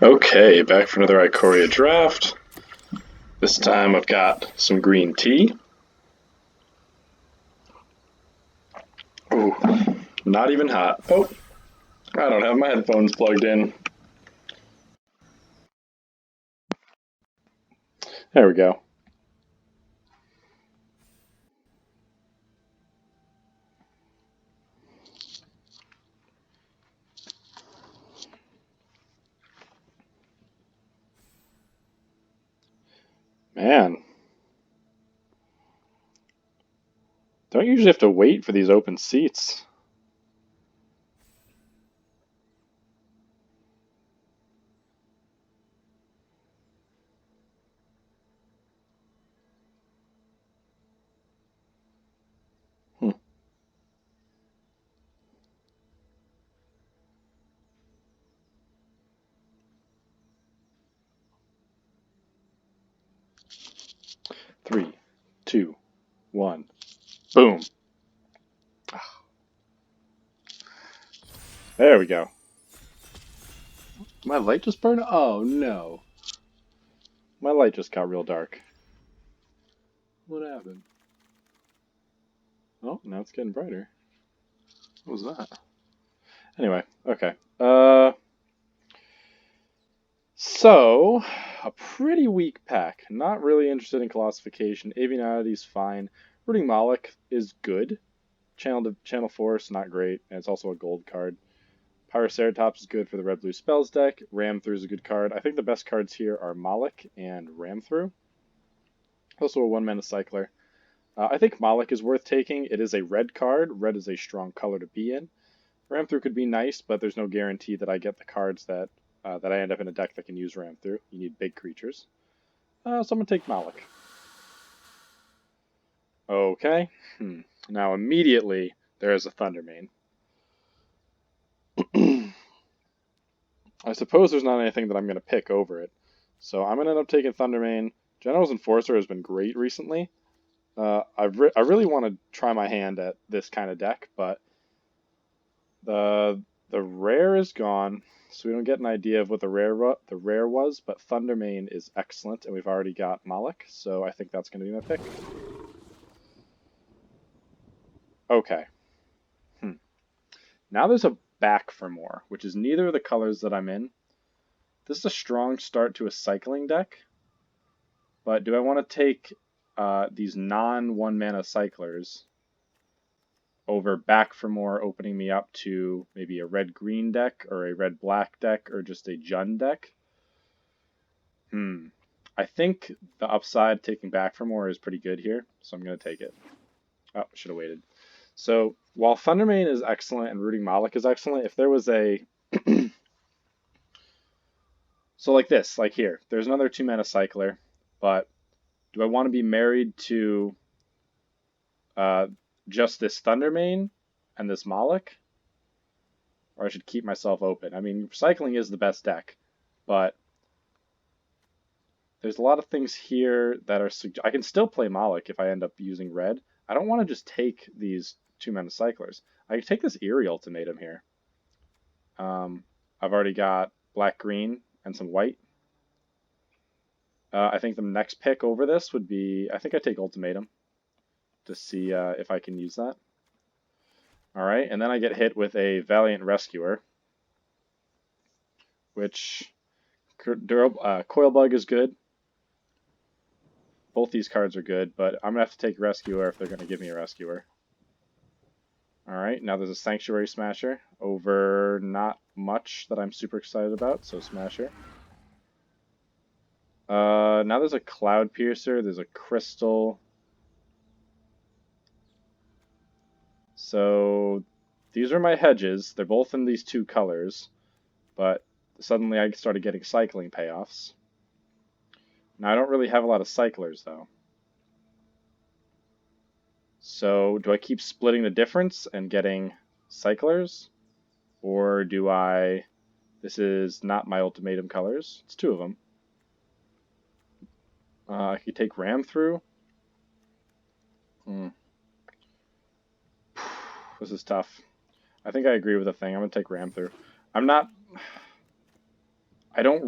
Okay, back for another Ikoria draft. This time I've got some green tea. Ooh, not even hot. Oh, I don't have my headphones plugged in. There we go. Man, don't usually have to wait for these open seats. Hmm. Three, two, one, boom. There we go. My light just burned? Oh no. My light just got real dark. What happened? Oh, now it's getting brighter. What was that? Anyway, okay. So, a pretty weak pack. Not really interested in classification. Avianity's fine. Rooting Moloch is good. Channel Force, not great. And it's also a gold card. Pyroceratops is good for the red blue spells deck. Ram Through is a good card. I think the best cards here are Moloch and Ram Through. Also a 1-mana cycler. I think Moloch is worth taking. It is a red card. Red is a strong color to be in. Ram Through could be nice, but there's no guarantee that I get the cards that I end up in a deck that can use Ram Through. You need big creatures. So I'm going to take Moloch. Okay. Now immediately there is a Thundermane. I suppose there's not anything that I'm going to pick over it. So I'm going to end up taking Thundermane. General's Enforcer has been great recently. I really want to try my hand at this kind of deck, but the rare is gone, so we don't get an idea of what the rare was. But Thundermane is excellent, and we've already got Moloch, so I think that's going to be my pick. Okay. Now there's a Back for More, which is neither of the colors that I'm in. This is a strong start to a cycling deck, but do I want to take these non-1-mana cyclers over Back for More, opening me up to maybe a red-green deck or a red-black deck or just a Jund deck? I think the upside taking Back for More is pretty good here, so I'm going to take it. Oh, should have waited. So while Thundermane is excellent and Rooting Moloch is excellent, if there was a so like this, like here, there's another 2-mana cycler, but do I want to be married to just this Thundermane and this Moloch? Or I should keep myself open. I mean, cycling is the best deck, but there's a lot of things here that are... I can still play Moloch if I end up using red. I don't want to just take these 2-mana cyclers. I can take this Eerie Ultimatum here. I've already got black-green and some white. I think the next pick over this would be... I think I take Ultimatum to see if I can use that. Alright, and then I get hit with a Valiant Rescuer, which... Coilbug is good. Both these cards are good, but I'm going to have to take Rescuer if they're going to give me a Rescuer. Alright, now there's a Sanctuary Smasher over not much that I'm super excited about, so Smasher. Now there's a Cloud Piercer, there's a Crystal. So these are my hedges. They're both in these two colors, but suddenly I started getting cycling payoffs. Now I don't really have a lot of cyclers though. So do I keep splitting the difference and getting cyclers? Or do I... This is not my ultimatum colors. It's 2 of them. I could take Ram Through. This is tough. I think I agree with the thing. I'm going to take Ram Through. I'm not I don't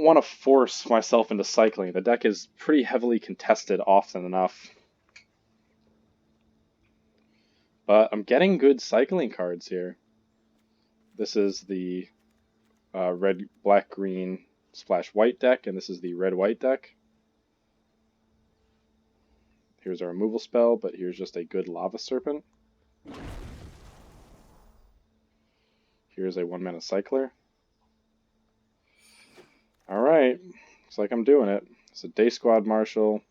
want to force myself into cycling. The deck is pretty heavily contested often enough. But I'm getting good cycling cards here. This is the red, black, green, splash white deck, and this is the red, white deck. Here's a removal spell, but here's just a good Lava Serpent. Here's a 1-mana cycler. Alright, looks like I'm doing it. It's a Day Squad Marshal.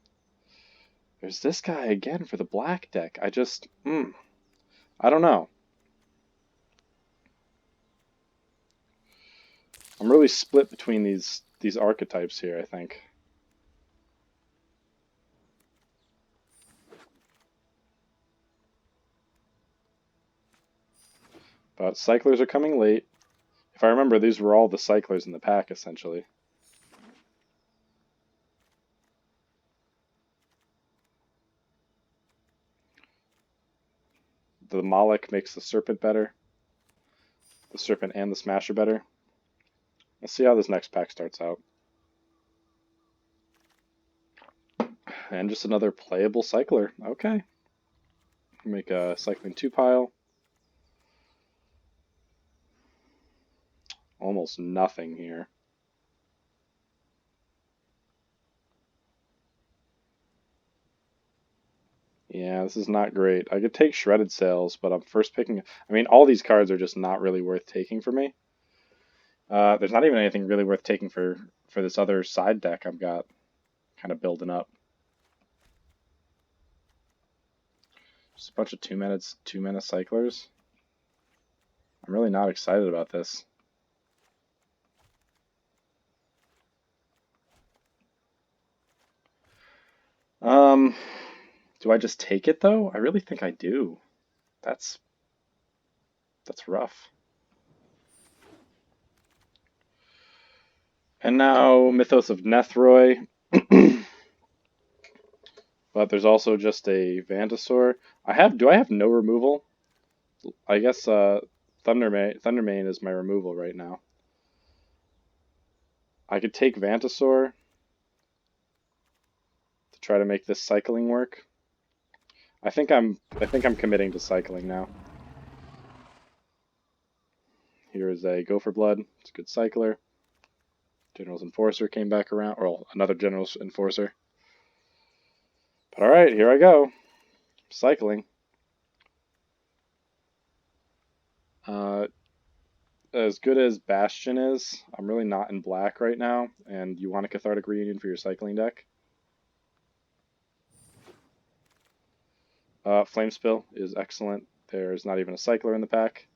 There's this guy again for the black deck. I don't know. I'm really split between these archetypes here, I think. But cyclers are coming late. If I remember, these were all the cyclers in the pack, essentially. The Moloch makes the Serpent better. The Serpent and the Smasher better. Let's see how this next pack starts out. And just another playable cycler. Okay. Make a cycling 2 pile. Almost nothing here. Yeah, this is not great. I could take Shredded Sails, but I'm first picking... I mean, all these cards are just not really worth taking for me. There's not even anything really worth taking for this other side deck I've got kind of building up. Just a bunch of 2-mana cyclers. I'm really not excited about this. Do I just take it though? I really think I do. That's rough. And now Mythos of Nethroi. But there's also just a Vantasaur. Do I have no removal? I guess Thundermane is my removal right now. I could take Vantasaur to try to make this cycling work. I think I'm committing to cycling now. Here is a Go for Blood. It's a good cycler. General's Enforcer came back around, or another General's Enforcer. But alright, here I go. Cycling. As good as Bastion is, I'm really not in black right now, and you want a Cathartic Reunion for your cycling deck. Flame Spill is excellent. There's not even a cycler in the pack.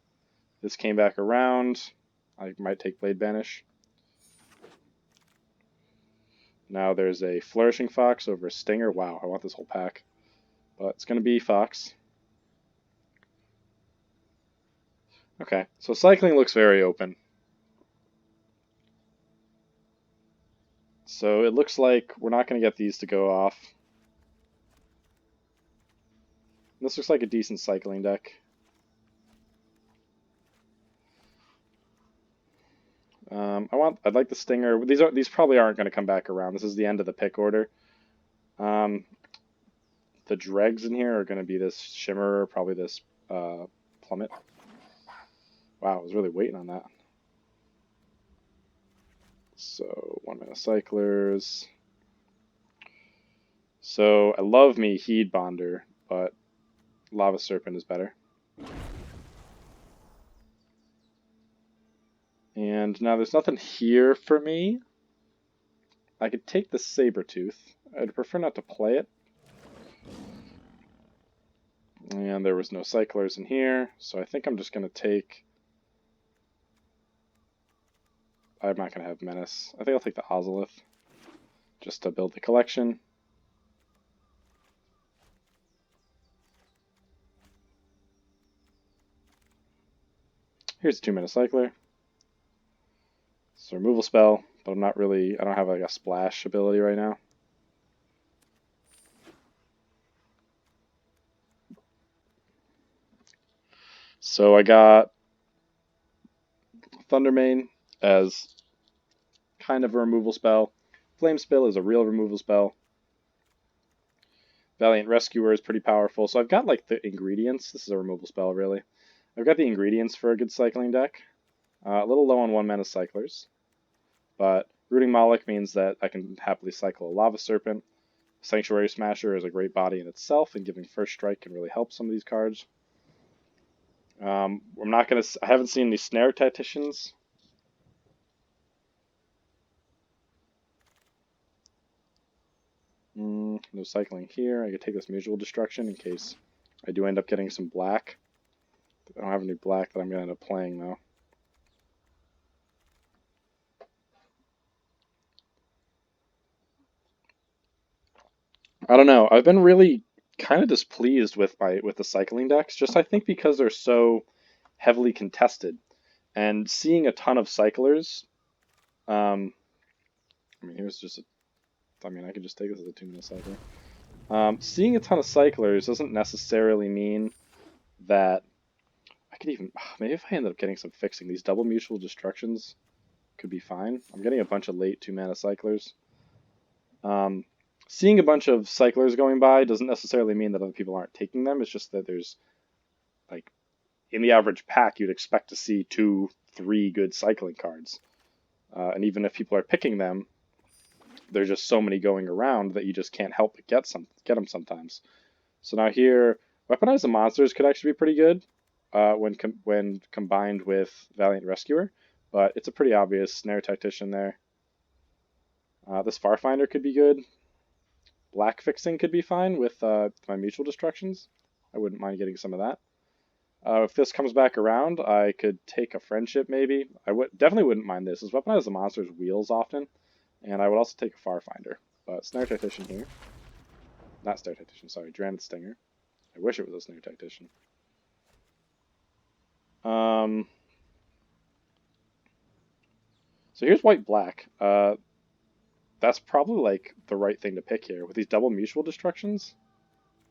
This came back around. I might take Blade Banish. Now there's a Flourishing Fox over a Stinger. Wow, I want this whole pack. But it's going to be Fox. Okay, so cycling looks very open. So it looks like we're not going to get these to go off. This looks like a decent cycling deck. I'd like the Stinger. These probably aren't going to come back around. This is the end of the pick order. The dregs in here are going to be this Shimmerer, probably this Plummet. Wow, I was really waiting on that. So 1-mana cyclers. So I love me Heed Bonder, but Lava Serpent is better. And now there's nothing here for me. I could take the Sabertooth. I'd prefer not to play it. And there was no cyclers in here, so I think I'm just going to take... I'm not going to have Menace. I think I'll take the Ozolith, just to build the collection. Here's a 2-mana cycler. It's a removal spell, but I don't have like a splash ability right now. So I got Thundermane as kind of a removal spell. Flame Spill is a real removal spell. Valiant Rescuer is pretty powerful. So I've got like the ingredients. This is a removal spell, really. I've got the ingredients for a good cycling deck. A little low on 1-mana cyclers, but Rooting Moloch means that I can happily cycle a Lava Serpent. Sanctuary Smasher is a great body in itself, and giving First Strike can really help some of these cards. I haven't seen any Snare Tacticians. No cycling here. I could take this Mutual Destruction in case I do end up getting some black. I don't have any black that I'm going to end up playing, though. I don't know. I've been really kind of displeased with the cycling decks. Just I think because they're so heavily contested, and seeing a ton of cyclers. I mean, here's just I could just take this as a 2-mana cycler. Seeing a ton of cyclers doesn't necessarily mean that I could even. Maybe if I ended up getting some fixing, these double mutual destructions could be fine. I'm getting a bunch of late 2-mana cyclers. Seeing a bunch of cyclers going by doesn't necessarily mean that other people aren't taking them. It's just that there's, like, in the average pack, you'd expect to see 2-3 good cycling cards. And even if people are picking them, there's just so many going around that you just can't help but get them sometimes. So now here, Weaponize the Monsters could actually be pretty good when combined with Valiant Rescuer, but it's a pretty obvious Snare Tactician there. This Farfinder could be good. Black Fixing could be fine with my Mutual Destructions. I wouldn't mind getting some of that. If this comes back around, I could take a Friendship maybe. Definitely wouldn't mind this. This Weaponize the Monsters wheels often, and I would also take a Farfinder. But Snare Tactician here. Not Snare Tactician, sorry, Drannith Stinger. I wish it was a Snare Tactician. So here's white-black. That's probably like the right thing to pick here. With these double mutual destructions,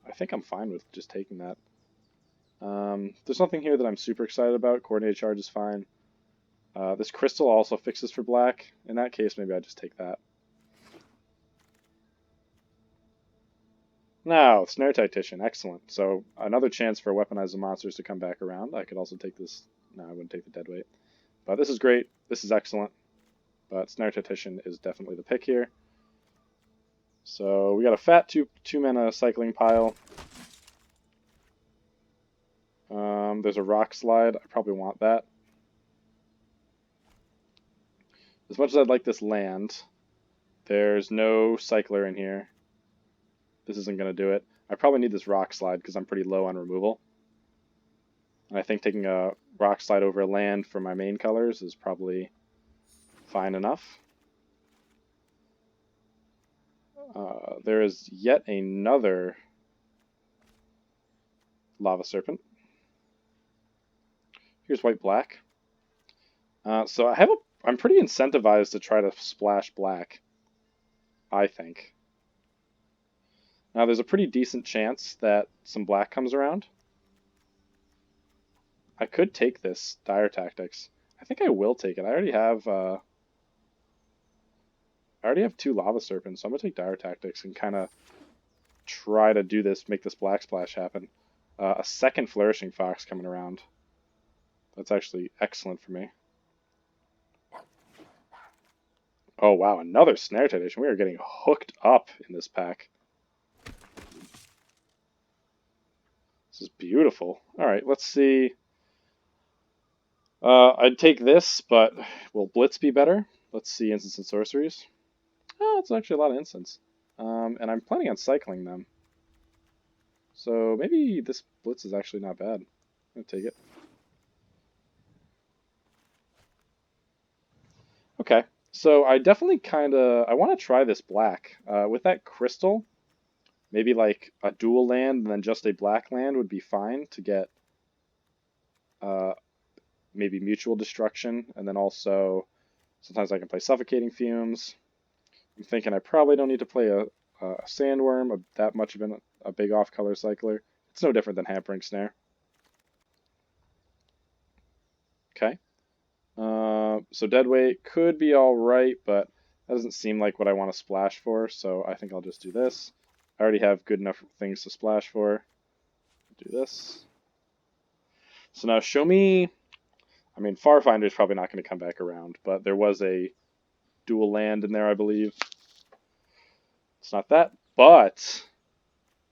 I think I'm fine with just taking that. There's nothing here that I'm super excited about. Coordinated Charge is fine. This crystal also fixes for black. In that case, maybe I just take that. Now, Snare Tactician, excellent. So another chance for Weaponize the Monsters to come back around. I could also take this. No, I wouldn't take the Deadweight. But this is great. This is excellent. But Snare Tactician is definitely the pick here. So we got a fat 2-mana cycling pile. There's a Rock Slide. I probably want that. As much as I'd like this land, there's no cycler in here. This isn't going to do it. I probably need this Rock Slide because I'm pretty low on removal. And I think taking a Rock Slide over a land for my main colors is probably fine enough. There is yet another Lava Serpent. Here's white-black. So I'm pretty incentivized to try to splash black, I think. Now there's a pretty decent chance that some black comes around. I could take this Dire Tactics. I think I will take it. I already have 2 Lava Serpents, so I'm going to take Dire Tactics and kind of try to do this, make this black splash happen. A second Flourishing Fox coming around. That's actually excellent for me. Oh wow, another Snare Tactician. We are getting hooked up in this pack. This is beautiful. Alright, let's see. I'd take this, but will Blitz be better? Let's see Instants and Sorceries. Oh, it's actually a lot of instants. And I'm planning on cycling them. So maybe this Blitz is actually not bad. I'm going to take it. Okay, so I definitely I want to try this black. With that crystal, maybe like a dual land and then just a black land would be fine to get maybe Mutual Destruction, and then also sometimes I can play Suffocating Fumes. I'm thinking I probably don't need to play a Sandworm, that much of a big off-color cycler. It's no different than Hampering Snare. Okay. So deadweight could be alright, but that doesn't seem like what I want to splash for, so I think I'll just do this. I already have good enough things to splash for. Do this. So now show me... I mean, Farfinder's probably not going to come back around, but there was a dual land in there, I believe. It's not that, but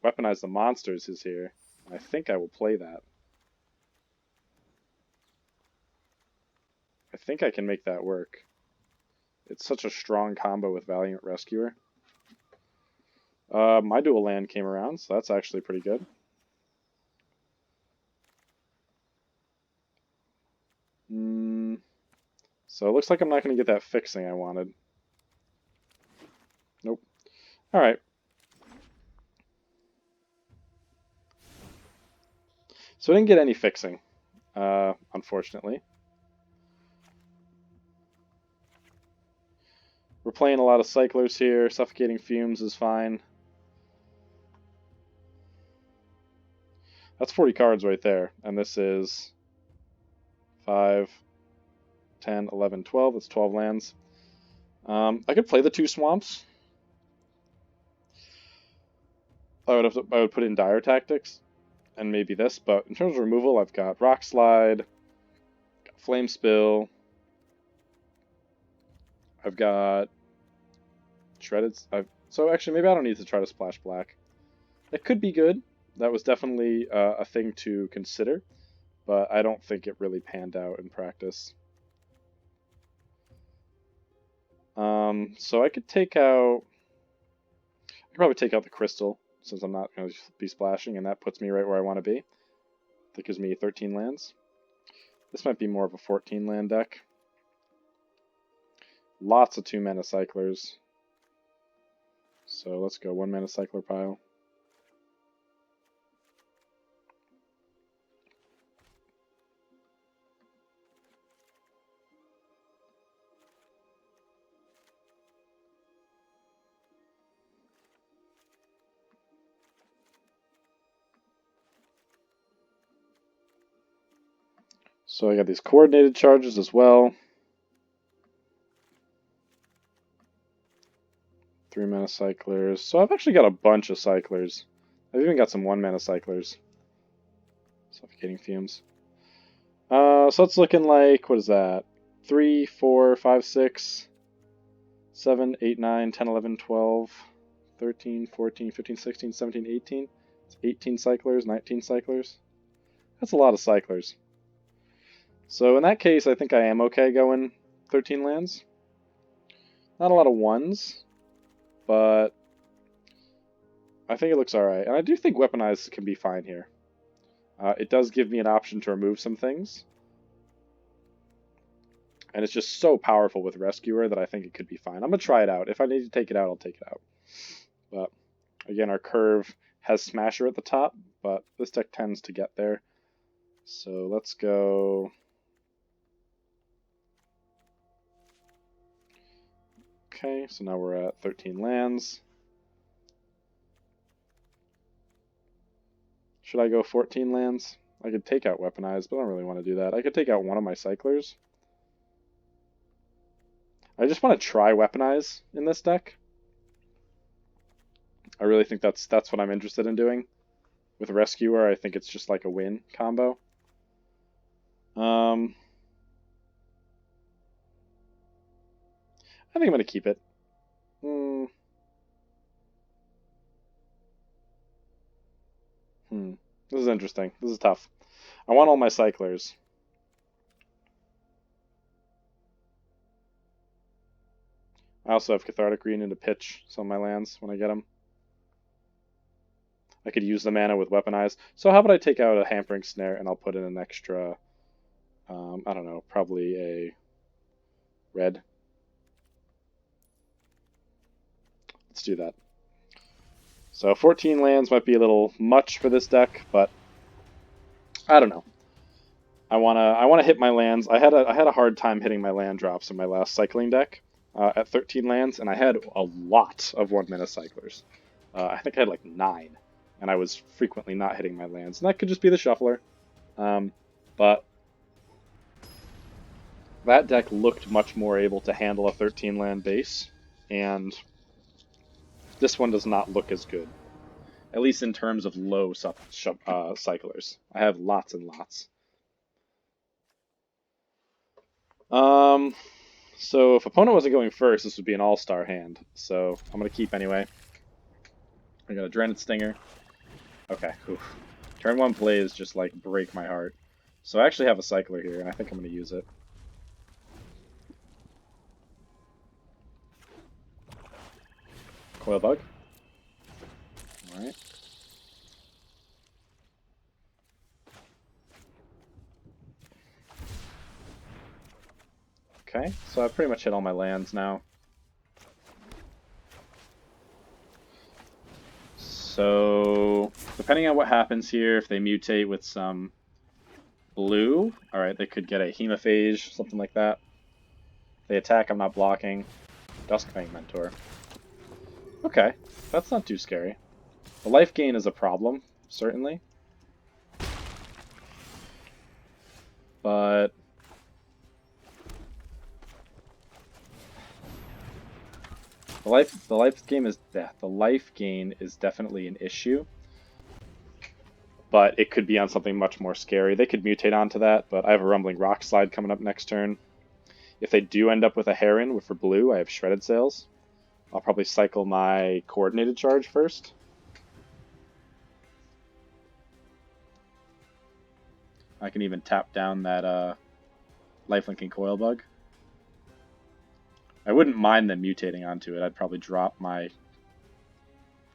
Weaponize the Monsters is here, and I think I will play that. I think I can make that work. It's such a strong combo with Valiant Rescuer. My dual land came around, so that's actually pretty good. So it looks like I'm not going to get that fixing I wanted. Nope. Alright. So I didn't get any fixing, unfortunately. We're playing a lot of cyclers here. Suffocating Fumes is fine. That's 40 cards right there. And this is 5, 10, 11, 12. That's 12 lands. I could play the 2 swamps. I would put in Dire Tactics and maybe this, but in terms of removal, I've got Rock Slide, got Flame Spill, I've got Shredded. So actually, maybe I don't need to try to splash black. It could be good. That was definitely a thing to consider, but I don't think it really panned out in practice. So I could take out... I could probably take out the Crystal, since I'm not going to be splashing, and that puts me right where I want to be. That gives me 13 lands. This might be more of a 14 land deck. Lots of 2-mana cyclers. So let's go 1-mana cycler pile. So I got these coordinated charges as well. 3-mana cyclers. So I've actually got a bunch of cyclers. I've even got some 1-mana cyclers. Suffocating Fumes. So it's looking like, what is that? 3, 4, 5, 6, 7, 8, 9, 10, 11, 12, 13, 14, 15, 16, 17, 18. It's 18 cyclers, 19 cyclers. That's a lot of cyclers. So in that case, I think I am okay going 13 lands. Not a lot of ones, but I think it looks alright. And I do think Weaponize can be fine here. It does give me an option to remove some things. And it's just so powerful with Rescuer that I think it could be fine. I'm going to try it out. If I need to take it out, I'll take it out. But again, our curve has Smasher at the top, but this deck tends to get there. So let's go... Okay, so now we're at 13 lands. Should I go 14 lands? I could take out Weaponize, but I don't really want to do that. I could take out one of my cyclers. I just want to try Weaponize in this deck. I really think that's what I'm interested in doing. With Rescuer, I think it's just like a win combo. I think I'm going to keep it. This is interesting. This is tough. I want all my cyclers. I also have Cathartic Reunion to pitch some of my lands when I get them. I could use the mana with Weaponize. So how about I take out a Hampering Snare and I'll put in an extra, I don't know, probably a red. Let's do that. So 14 lands might be a little much for this deck, but I don't know. I wanna hit my lands. I had a hard time hitting my land drops in my last cycling deck at 13 lands, and I had a lot of 1-mana cyclers. I think I had like 9, and I was frequently not hitting my lands, and that could just be the shuffler. But That deck looked much more able to handle a 13 land base, and this one does not look as good, at least in terms of low cyclers. I have lots and lots. So if opponent wasn't going first, this would be an all-star hand. So I'm gonna keep anyway. I got a Dreaded Stinger. Okay, oof. Turn 1 plays just like break my heart. So I actually have a cycler here, and I think I'm gonna use it. Coil Bug. Alright. Okay, so I've pretty much hit all my lands now. So, depending on what happens here, if they mutate with some blue, alright, they could get a Hemophage, something like that. If they attack, I'm not blocking. Duskfang Mentor. Okay, that's not too scary. The life gain is a problem, certainly. But the life gain is definitely an issue. But it could be on something much more scary. They could mutate onto that, but I have a Rumbling Rock Slide coming up next turn. If they do end up with a Heron for blue, I have Shredded Sails. I'll probably cycle my Coordinated Charge first. I can even tap down that Lifelinking Coil Bug. I wouldn't mind them mutating onto it. I'd probably drop my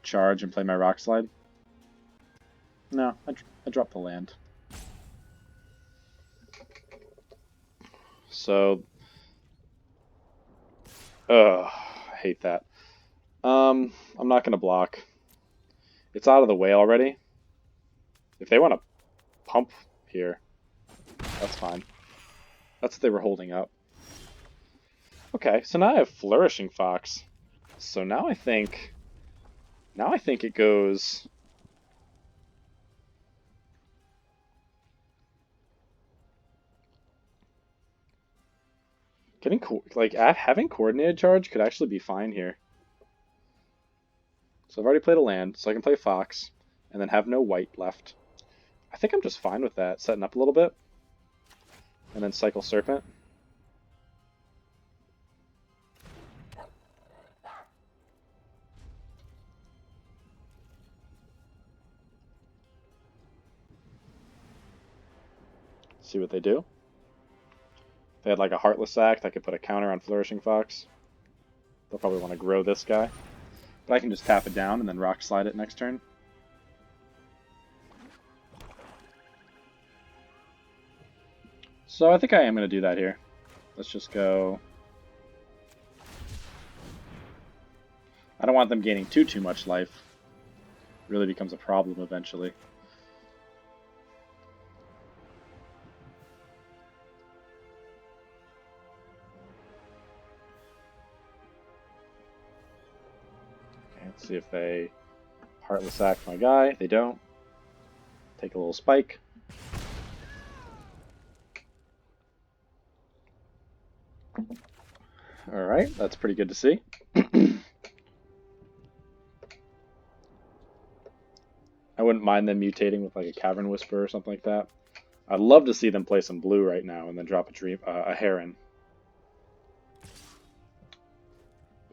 charge and play my Rock Slide. No, I dropped the land. So, I hate that. I'm not going to block. It's out of the way already. If they want to pump here, that's fine. That's what they were holding up. Okay, so now I have Flourishing Fox. So now I think it goes. Having Coordinated Charge could actually be fine here. So I've already played a land, so I can play Fox, and then have no white left. I think I'm just fine with that, setting up a little bit, and then cycle Serpent. See what they do. If they had like a Heartless Act, I could put a counter on Flourishing Fox. They'll probably want to grow this guy. But I can just tap it down and then Rock Slide it next turn. So I think I am going to do that here. Let's just go. I don't want them gaining too much life. It really becomes a problem eventually. Okay, let's see if they Heartless Act my guy. They don't. Take a little spike. Alright, that's pretty good to see. I wouldn't mind them mutating with like a Cavern Whisper or something like that. I'd love to see them play some blue right now and then drop a Heron.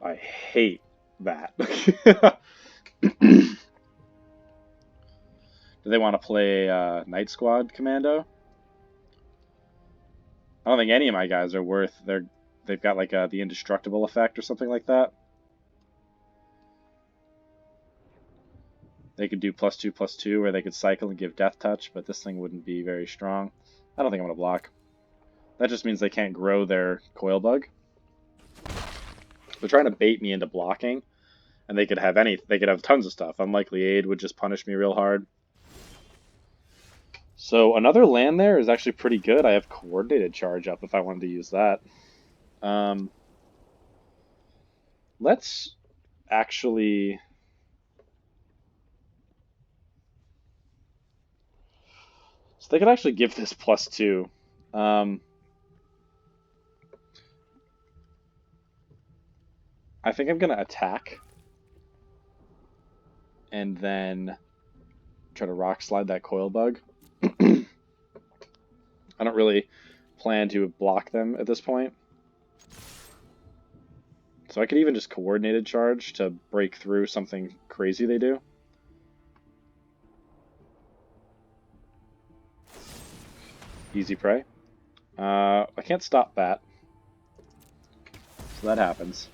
I hate that. Do they want to play Night Squad Commando? I don't think any of my guys are worth. They've got like the indestructible effect or something like that. They could do +2/+2, or they could cycle and give Death Touch, but this thing wouldn't be very strong. I don't think I'm gonna block. That just means they can't grow their Coil Bug. They're trying to bait me into blocking, and they could have tons of stuff. Unlikely Aid would just punish me real hard. So another land there is actually pretty good. I have Coordinated Charge up if I wanted to use that. Let's actually. So they could actually give this +2. I think I'm going to attack and then try to rock slide that coil bug. I don't really plan to block them at this point. So I could even just coordinated charge to break through something crazy they do. Easy prey. I can't stop that. So that happens.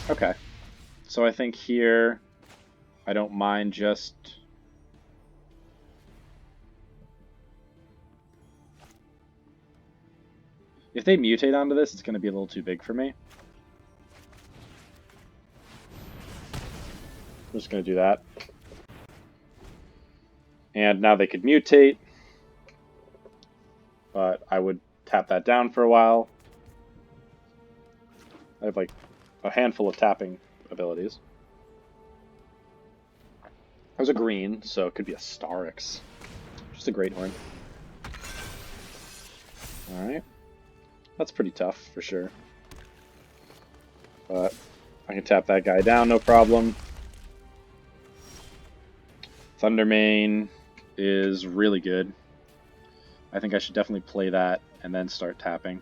Okay. So I think here I don't mind just... If they mutate onto this, it's going to be a little too big for me. I'm just going to do that. And now they could mutate, but I would tap that down for a while. I have like a handful of tapping abilities. There's a green, so it could be a Starix. Just a Great Horn. Alright. That's pretty tough, for sure. But I can tap that guy down, no problem. Thundermane is really good. I think I should definitely play that and then start tapping.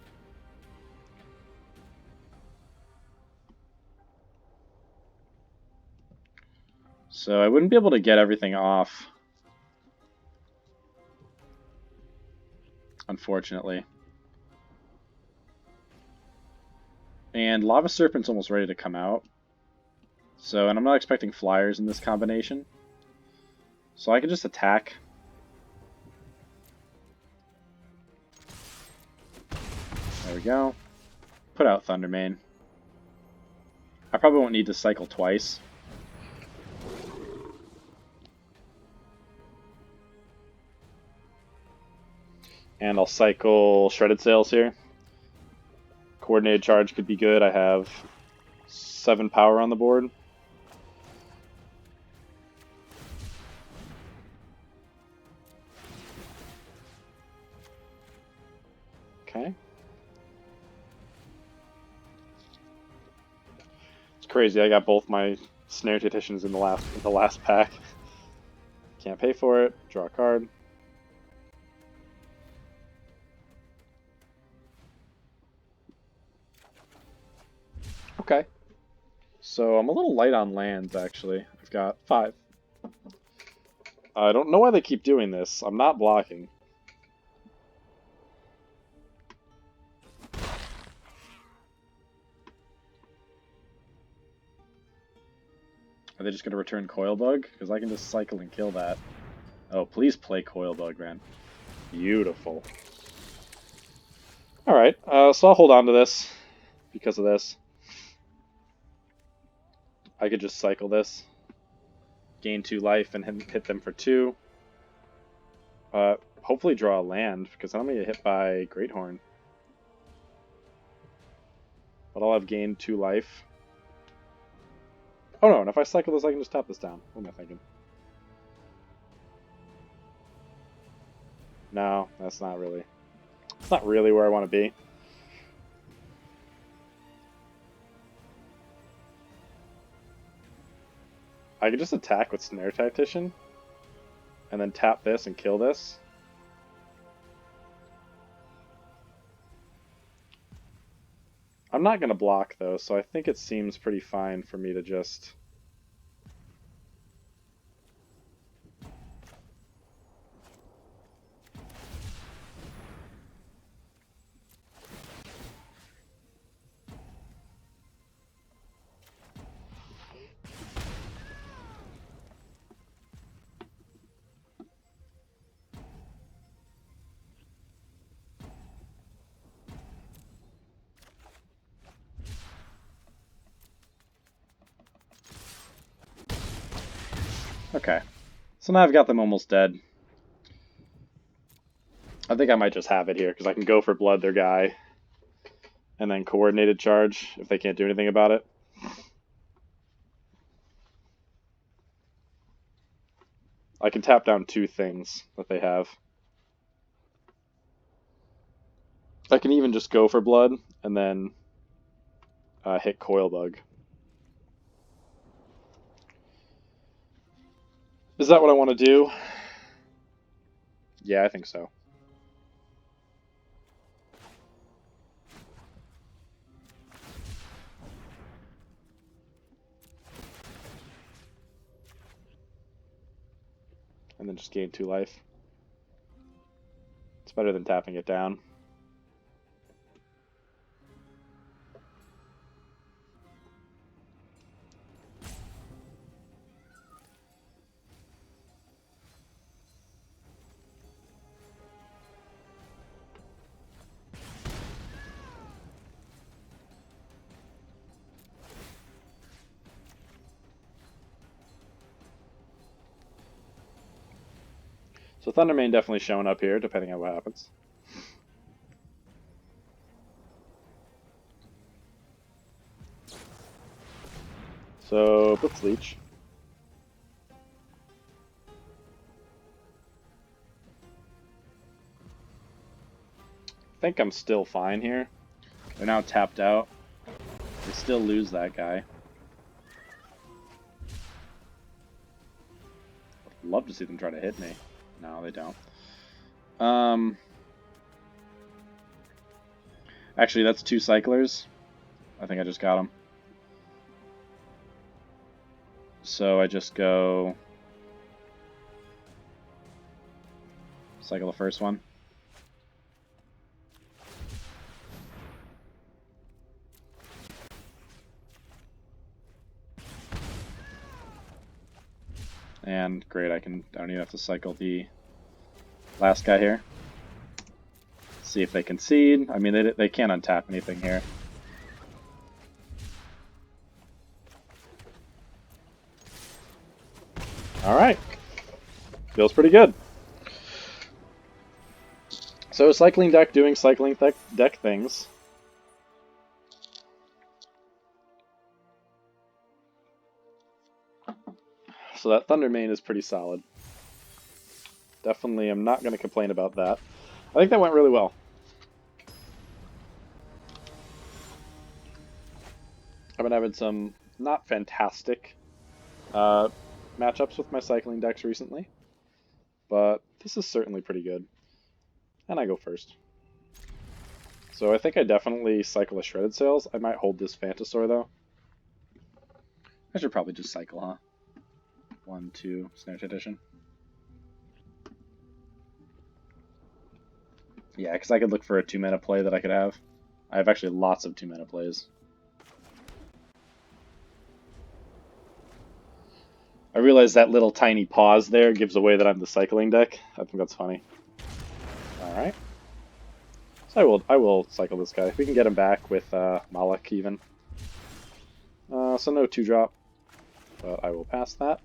So I wouldn't be able to get everything off, unfortunately. And Lava Serpent's almost ready to come out. So, and I'm not expecting flyers in this combination. So I can just attack. There we go. Put out Thundermane. I probably won't need to cycle twice. And I'll cycle Shredded Sails here. Coordinated charge could be good. I have 7 power on the board. Okay. It's crazy. I got both my Snare Tactitians in the last pack. Can't pay for it. Draw a card. Okay. So I'm a little light on lands, actually. I've got 5. I don't know why they keep doing this. I'm not blocking. Are they just going to return Coil Bug? Because I can just cycle and kill that. Oh, please play Coil Bug, man. Beautiful. Alright, so I'll hold on to this because of this. I could just cycle this, gain 2 life, and hit them for 2. Hopefully draw a land, because I'm going to get hit by Great Horn. But I'll have gained 2 life. Oh no, and if I cycle this, I can just tap this down. What am I thinking? No, that's not really... It's not really where I want to be. I could just attack with Snare Tactician, and then tap this and kill this. I'm not going to block, though, so I think it seems pretty fine for me to just... Okay, so now I've got them almost dead. I think I might just have it here, because I can go for Blood their guy, and then Coordinated Charge, if they can't do anything about it. I can tap down 2 things that they have. I can even just go for blood and then hit Coil Bug. Is that what I want to do? Yeah, I think so. And then just gain 2 life. It's better than tapping it down. So Thundermane definitely showing up here, depending on what happens. So Blitz Leech. I think I'm still fine here. They're now tapped out. They still lose that guy. I'd love to see them try to hit me. No, they don't. Actually, that's 2 cyclers. I think I just got them. So I just go cycle the first one. And great, I don't even have to cycle the last guy here. See if they concede. I mean, they can't untap anything here. Alright. Feels pretty good. So, cycling deck doing cycling deck things. So that Thundermane is pretty solid. Definitely, I'm not going to complain about that. I think that went really well. I've been having some not fantastic matchups with my cycling decks recently, but this is certainly pretty good. And I go first. So I think I definitely cycle a Shredded Sails. I might hold this Phantasaur though. I should probably just cycle, huh? 1, 2, Snare Tactician. Yeah, because I could look for a 2-mana play that I could have. I have actually lots of 2-mana plays. I realize that little tiny pause there gives away that I'm the cycling deck. I think that's funny. Alright. So I will cycle this guy. We can get him back with Malik even. So no 2-drop, but I will pass that.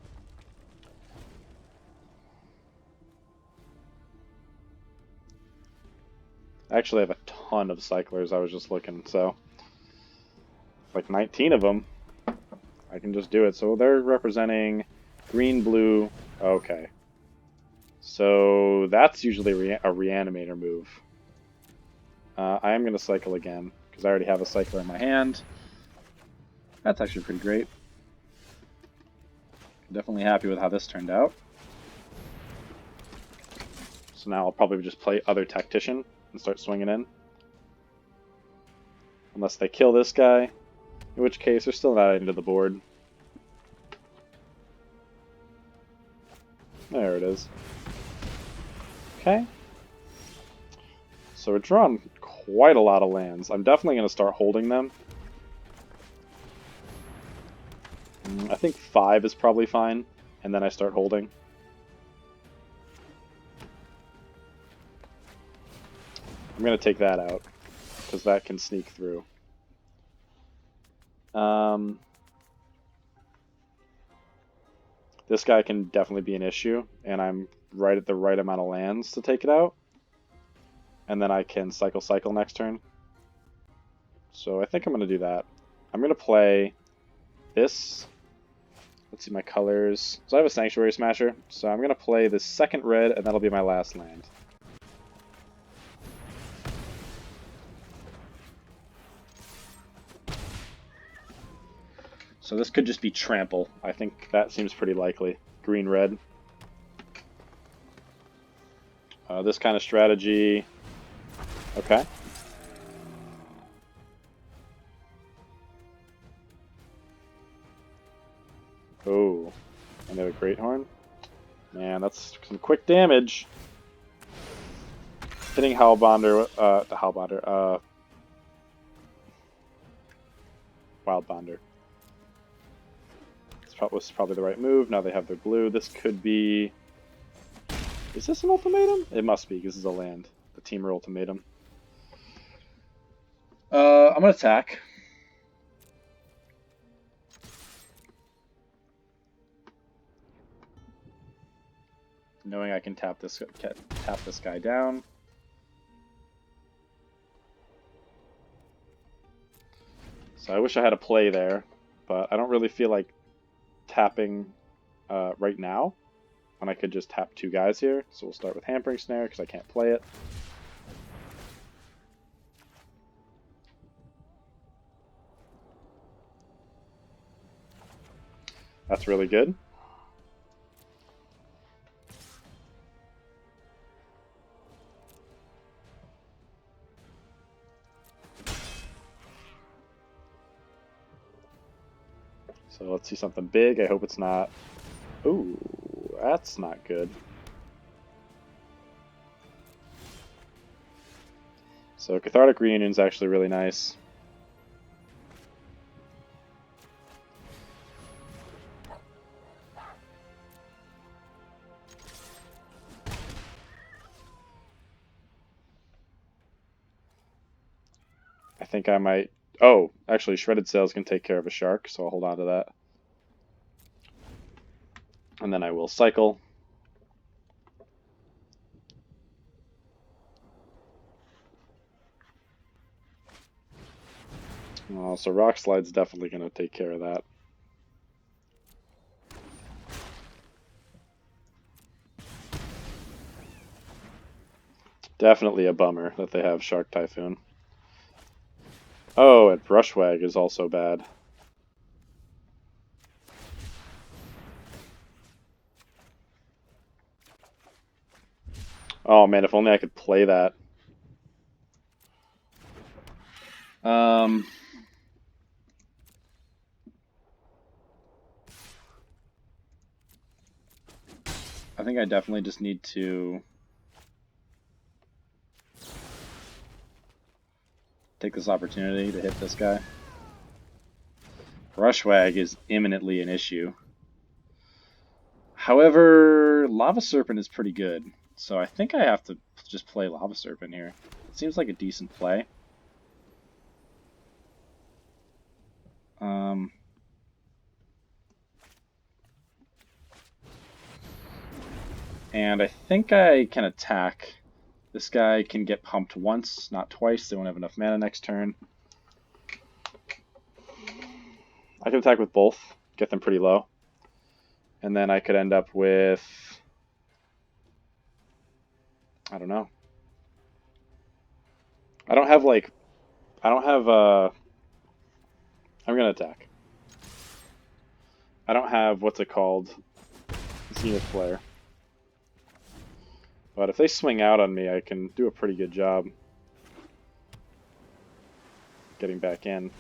I actually have a ton of cyclers. I was just looking, so like 19 of them. I can just do it. So they're representing green, blue. Okay. So that's usually a Reanimator move. I am going to cycle again, because I already have a cycler in my hand. That's actually pretty great. Definitely happy with how this turned out. So now I'll probably just play other Tactician and start swinging in. Unless they kill this guy, in which case they're still not into the board. There it is. Okay. So we're drawing quite a lot of lands. I'm definitely going to start holding them. I think 5 is probably fine, and then I start holding. I'm going to take that out, because that can sneak through. This guy can definitely be an issue, and I'm right at the right amount of lands to take it out. And then I can cycle next turn. So I think I'm going to do that. I'm going to play this Let's see my colors. So I have a Sanctuary Smasher, so I'm going to play the second red, and that'll be my last land. So this could just be Trample. I think that seems pretty likely. Green-red. This kind of strategy... Okay. Oh, and they have a Great Horn. Man, that's some quick damage. Hitting Hellbonder, the Hellbonder, Wildbonder. This was probably the right move. Now they have their blue. This could be... Is this an ultimatum? It must be, because this is a land. The Teamer ultimatum. I'm going to attack. Knowing I can tap this guy down. So I wish I had a play there, but I don't really feel like tapping right now when I could just tap two guys here. So we'll start with Hampering Snare because I can't play it. That's really good. So let's see something big. I hope it's not... Ooh, that's not good. So Cathartic Reunion is actually really nice. I think I might... Oh, actually Shredded Sails can take care of a shark, so I'll hold on to that. And then I will cycle. So Rock Slide's definitely going to take care of that. Definitely a bummer that they have Shark Typhoon. Oh, and Brushwag is also bad. Oh man, if only I could play that. I think I definitely just need to take this opportunity to hit this guy. Brushwag is imminently an issue. However, Lava Serpent is pretty good, so I think I have to just play Lava Serpent here. It seems like a decent play. And I think I can attack. This guy can get pumped once, not twice. They won't have enough mana next turn. I can attack with both, get them pretty low. And then I could end up with... I don't know. I don't have, like... I'm gonna attack. I don't have, what's it called? Zenith Flare. But if they swing out on me, I can do a pretty good job getting back in.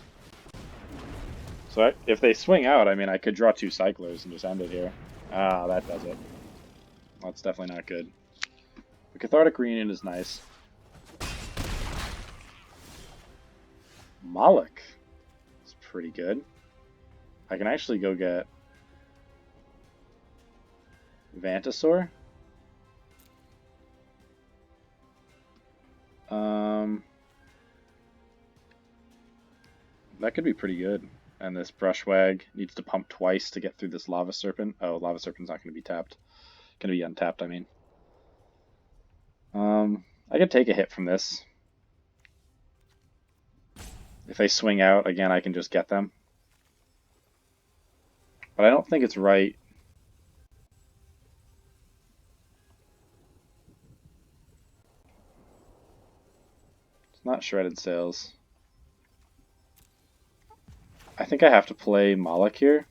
So if they swing out, I mean, I could draw two Cyclers and just end it here. Ah, that does it. That's definitely not good. The Cathartic Reunion is nice. Moloch is pretty good. I can actually go get Vantasaur. That could be pretty good. And this Brushwag needs to pump twice to get through this Lava Serpent. Oh, Lava Serpent's not going to be tapped. Going to be untapped, I mean. I could take a hit from this. If they swing out, again, I can just get them. But I don't think it's right. It's not shredded sails. I think I have to play Moloch here.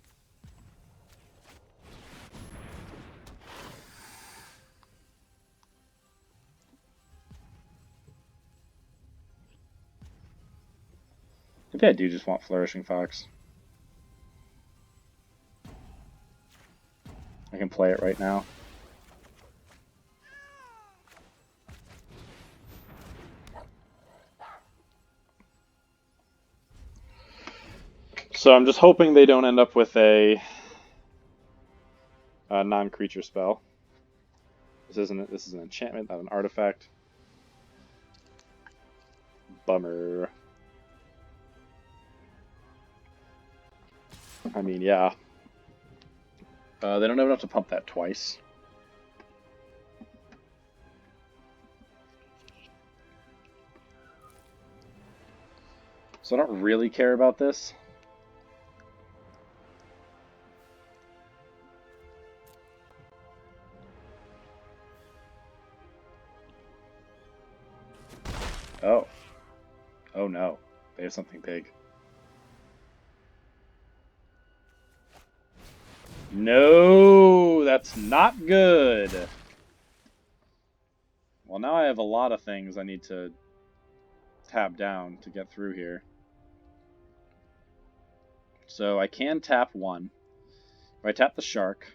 Maybe I do just want Flourishing Fox. I can play it right now. So I'm just hoping they don't end up with a non-creature spell. This is an enchantment, not an artifact. Bummer. I mean, yeah. They don't have enough to pump that twice. So I don't really care about this. Oh. Oh no. They have something big. No, that's not good. Well, now I have a lot of things I need to tap down to get through here. So I can tap one. If I tap the shark,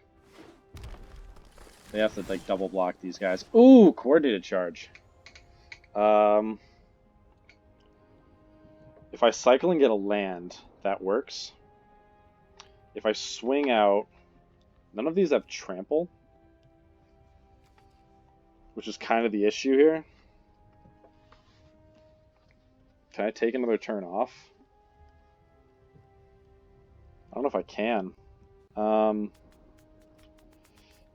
they have to like double block these guys. Ooh, coordinated charge. If I cycle and get a land, that works. If I swing out, none of these have trample, which is kind of the issue here. Can I take another turn off? I don't know if I can.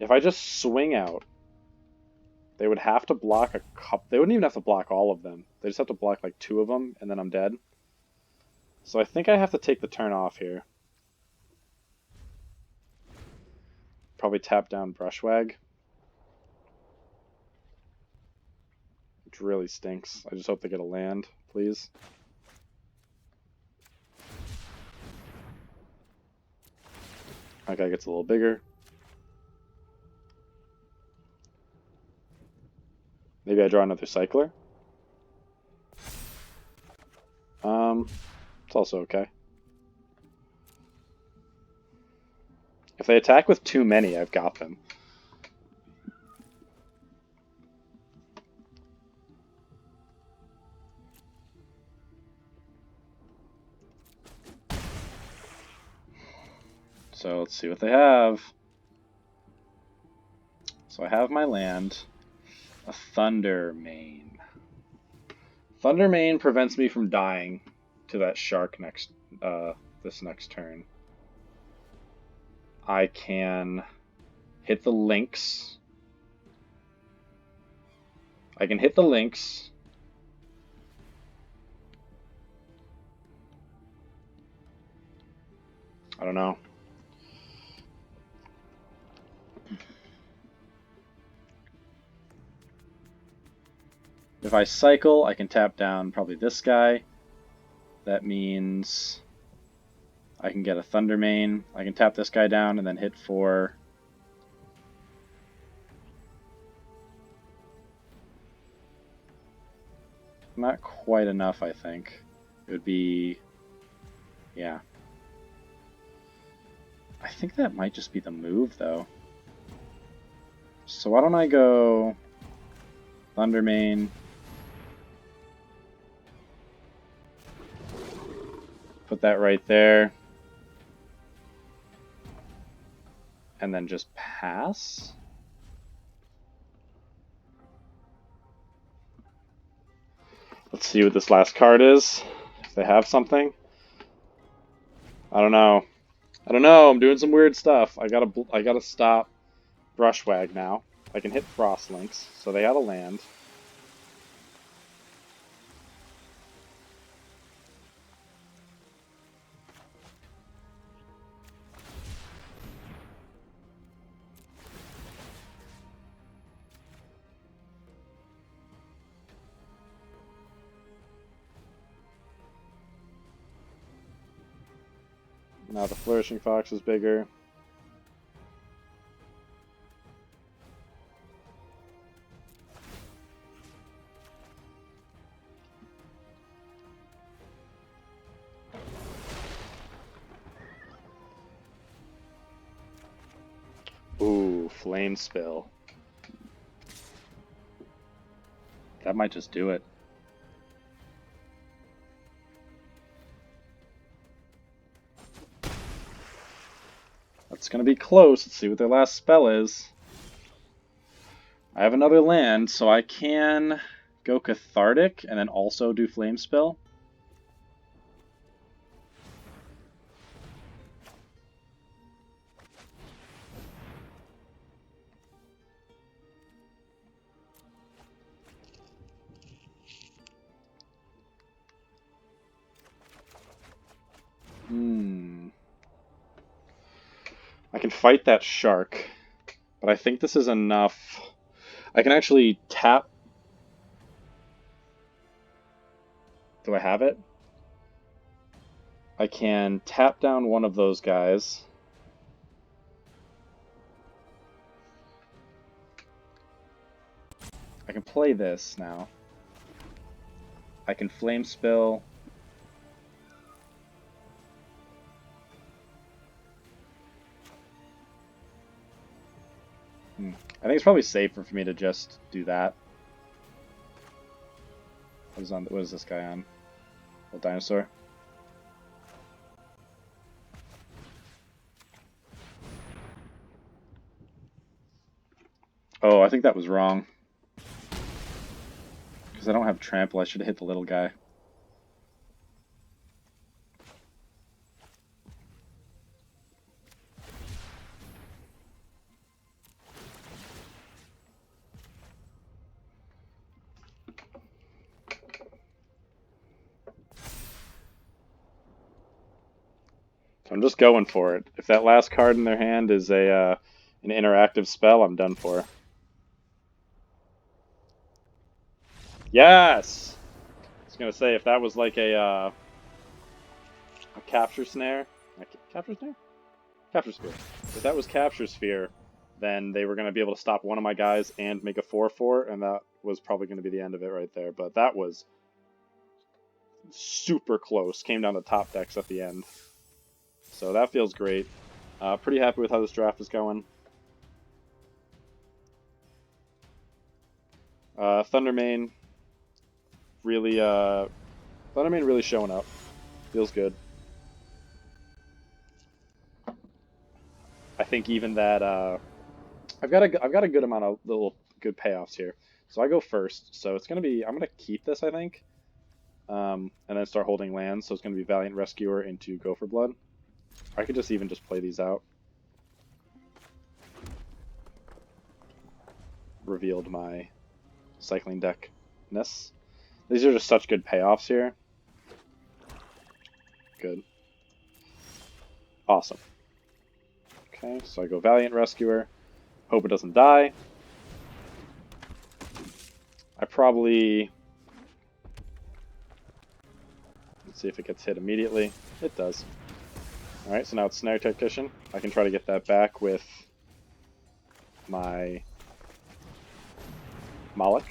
If I just swing out, they would have to block a couple. They wouldn't even have to block all of them. They just have to block like 2 of them, and then I'm dead. So I think I have to take the turn off here. Probably tap down Brushwag. Which really stinks. I just hope they get a land, please. That guy gets a little bigger. Maybe I draw another Cycler. It's also okay. If they attack with too many, I've got them. So let's see what they have. So I have my land, a Thunder Mane. Thunder Mane prevents me from dying to that shark this next turn. I can hit the Lynx. I can hit the Lynx. I don't know. If I cycle, I can tap down probably this guy. That means I can get a Thunder Mane. I can tap this guy down and then hit for... Not quite enough, I think. It would be... Yeah. I think that might just be the move, though. So why don't I go... Thunder Mane... Put that right there. And then just pass? Let's see what this last card is. If they have something. I don't know. I don't know. I'm doing some weird stuff. I gotta stop Brushwag now. I can hit Frostlinks, so they had a land. Now the Flourishing Fox is bigger. Ooh, Flame Spill. That might just do it. That's going to be close. Let's see what their last spell is. I have another land, so I can go Cathartic and then also do Flame Spill. I can fight that shark, but I think this is enough. I can actually tap. Do I have it? I can tap down one of those guys. I can play this now. I can Flame Spill. I think it's probably safer for me to just do that. What is this guy on? Little dinosaur. Oh, I think that was wrong. Because I don't have trample, I should have hit the little guy. I'm just going for it. If that last card in their hand is an interactive spell, I'm done for. Yes! I was gonna say if that was like a capture snare, capture snare, capture sphere. If that was capture sphere, then they were gonna be able to stop one of my guys and make a 4/4, and that was probably gonna be the end of it right there. But that was super close. Came down to top decks at the end. So that feels great. Pretty happy with how this draft is going. Thundermane really showing up. Feels good. I think even that I've got a good amount of little good payoffs here. So I go first. So it's gonna be I'm gonna keep this, I think, and then start holding lands. So it's gonna be Valiant Rescuer into Gopher Blood. I could just even play these out. Revealed my cycling deckness. These are just such good payoffs here. Good. Awesome. Okay, so I go Valiant Rescuer. Hope it doesn't die. I probably... Let's see if it gets hit immediately. It does. Alright, so now it's Snare Tactician. I can try to get that back with my Moloch.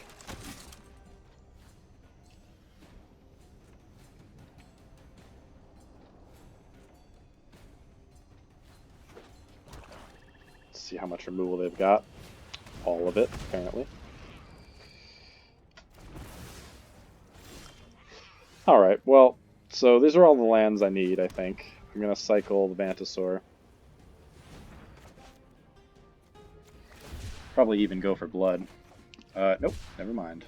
Let's see how much removal they've got. All of it, apparently. Alright, well, so these are all the lands I need, I think. I'm going to cycle the Vantasaur. Probably even go for blood. Nope, never mind.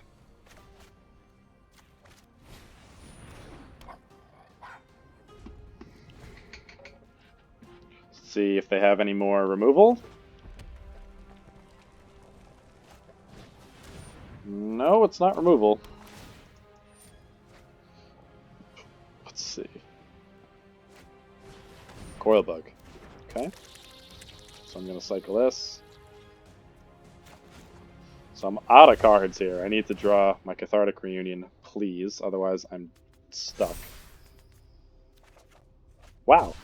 Let's see if they have any more removal. No, it's not removal. Let's see. Coil Bug. Okay. So I'm going to cycle this. So I'm out of cards here. I need to draw my Cathartic Reunion, please. Otherwise, I'm stuck. Wow.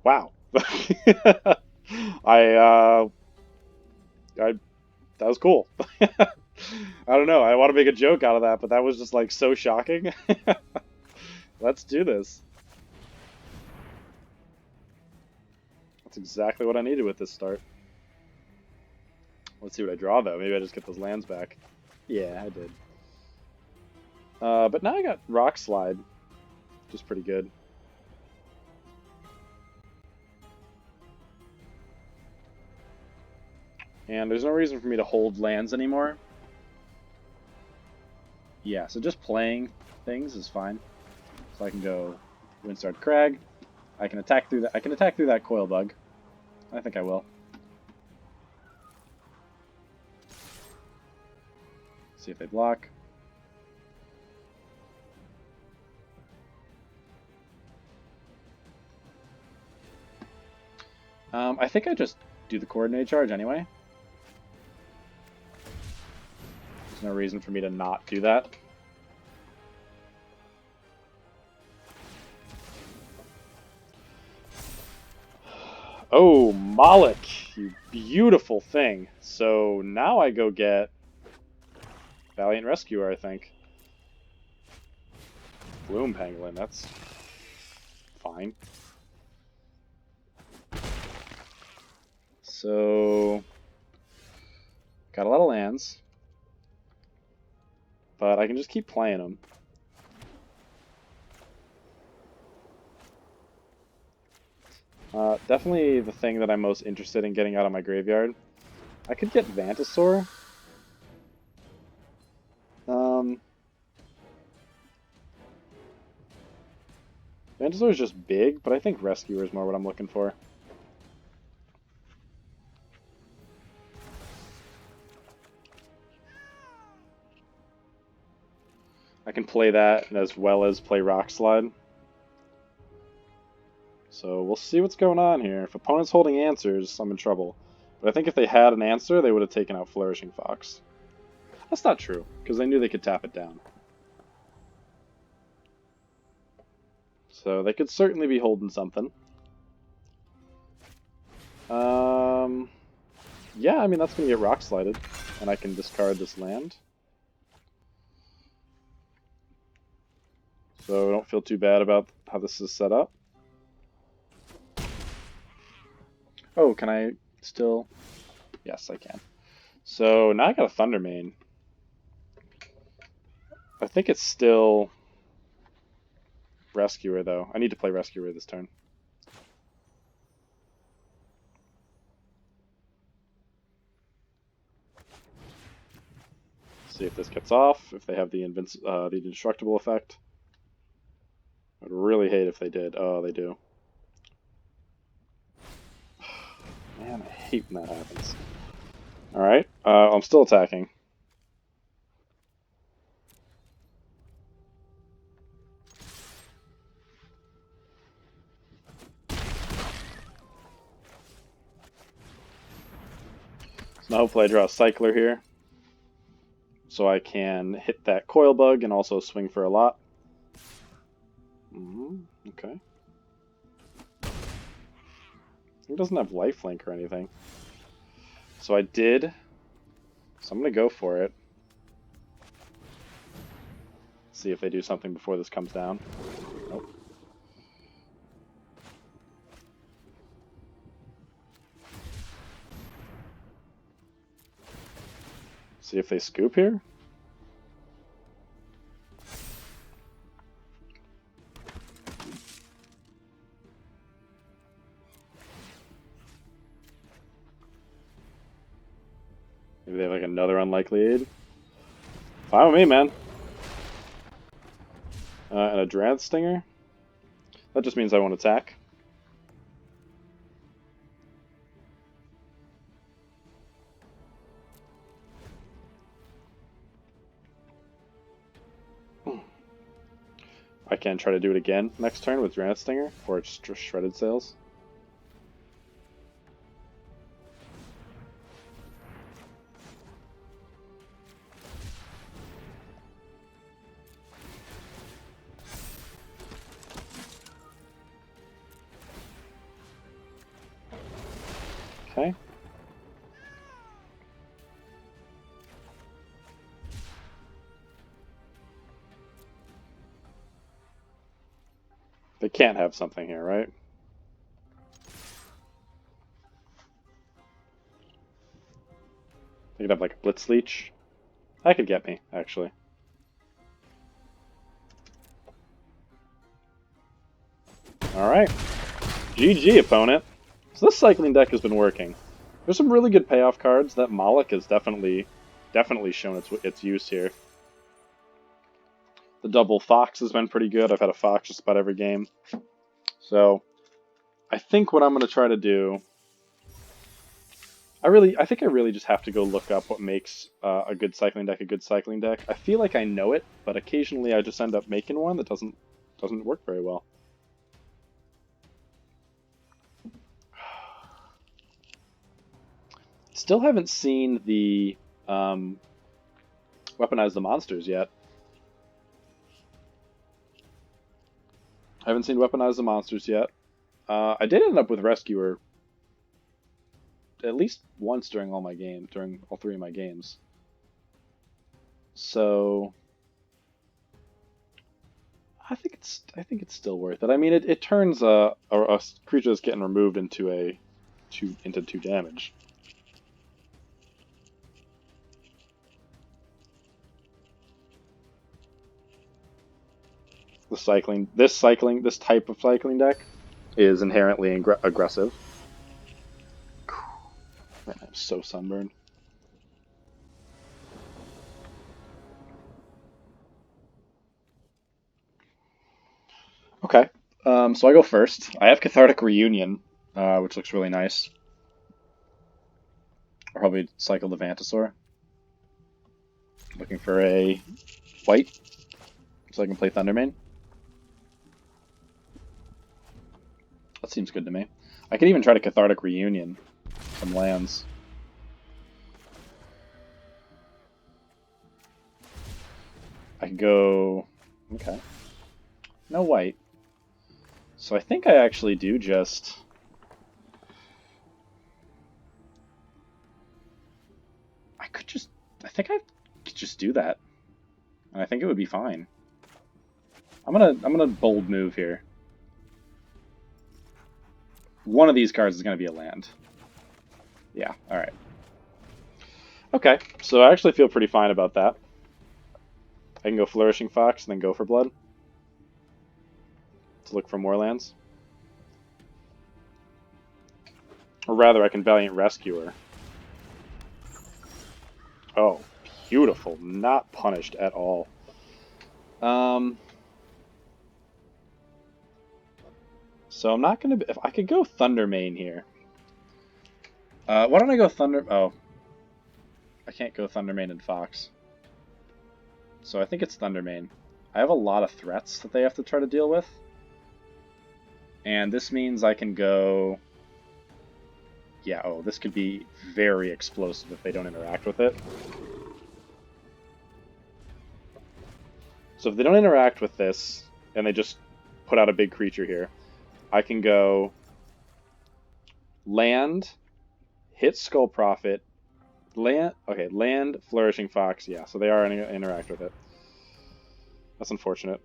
Wow. I I that was cool. I don't know. I want to make a joke out of that, but that was just like so shocking. Let's do this. That's exactly what I needed with this start. Let's see what I draw though. Maybe I just get those lands back. Yeah, I did. But now I got Rock Slide, which is pretty good. And there's no reason for me to hold lands anymore. Yeah, so just playing things is fine. So I can go Windstarred Crag. I can attack through that. I can attack through that Coil Bug. I think I will. See if they block. I think I just do the Coordinate Charge anyway. There's no reason for me to not do that. Oh, Moloch, you beautiful thing. So now I go get Valiant Rescuer, I think. Bloom Pangolin, that's fine. So, got a lot of lands, but I can just keep playing them. Definitely the thing that I'm most interested in getting out of my graveyard. I could get Vantasaur. Vantasaur is just big, but I think Rescuer is more what I'm looking for. I can play that as well as play Rock Slide. So we'll see what's going on here. If opponent's holding answers, I'm in trouble. But I think if they had an answer, they would have taken out Flourishing Fox. That's not true, because they knew they could tap it down. So they could certainly be holding something. Yeah, I mean, that's going to get Rock Slided, and I can discard this land. So I don't feel too bad about how this is set up. Oh, can I still? Yes, I can. So now I got a Thundermane. I think it's still Rescuer, though. I need to play Rescuer this turn. See if this gets off, if they have the indestructible effect. I'd really hate if they did. Oh, they do. Man, I hate when that happens. Alright, I'm still attacking. So now hopefully I draw a Cycler here. So I can hit that Coil Bug and also swing for a lot. Okay. He doesn't have lifelink or anything. So I did. So I'm going to go for it. See if they do something before this comes down. Nope. See if they scoop here. Maybe they have like another unlikely aid. Fine with me, man. And a Dread Stinger. That just means I won't attack. I can try to do it again next turn with Dread Stinger, or it's just Shredded Sails. They can't have something here, right? They could have like a Blitz Leech. That could get me, actually. Alright. GG, opponent. So this cycling deck has been working. There's some really good payoff cards. That Moloch has definitely shown its use here. The double Fox has been pretty good. I've had a Fox just about every game. So I think what I'm going to try to do... I think I really just have to go look up what makes a good cycling deck a good cycling deck. I feel like I know it, but occasionally I just end up making one that doesn't work very well. Still haven't seen the Weaponize the Monsters yet. I haven't seen Weaponize the Monsters yet. I did end up with Rescuer at least once during all three of my games. So I think it's still worth it. I mean, it turns a creature that's getting removed into two damage. This type of cycling deck is inherently aggressive. Man, I'm so sunburned. Okay, so I go first. I have Cathartic Reunion, which looks really nice. I'll probably cycle the Vantasaur. Looking for a white, so I can play Thundermane. That seems good to me. I could even try to Cathartic Reunion some lands. I could go... Okay. No white. So I think I actually do just... I think I could just do that. And I think it would be fine. I'm gonna bold move here. One of these cards is gonna be a land. Yeah, alright. Okay, so I actually feel pretty fine about that. I can go Flourishing Fox and then go for Blood to look for more lands. Or rather, I can Valiant Rescuer. Oh, beautiful. Not punished at all. So I'm not going to... If I could go Thundermane here. Why don't I go Thunder... Oh. I can't go Thundermane and Fox. So I think it's Thundermane. I have a lot of threats that they have to try to deal with. And this means I can go... Yeah, oh, this could be very explosive if they don't interact with it. So if they don't interact with this, and they just put out a big creature here, I can go land, hit Skull Prophet, land, Flourishing Fox, yeah, so they are going to interact with it. That's unfortunate.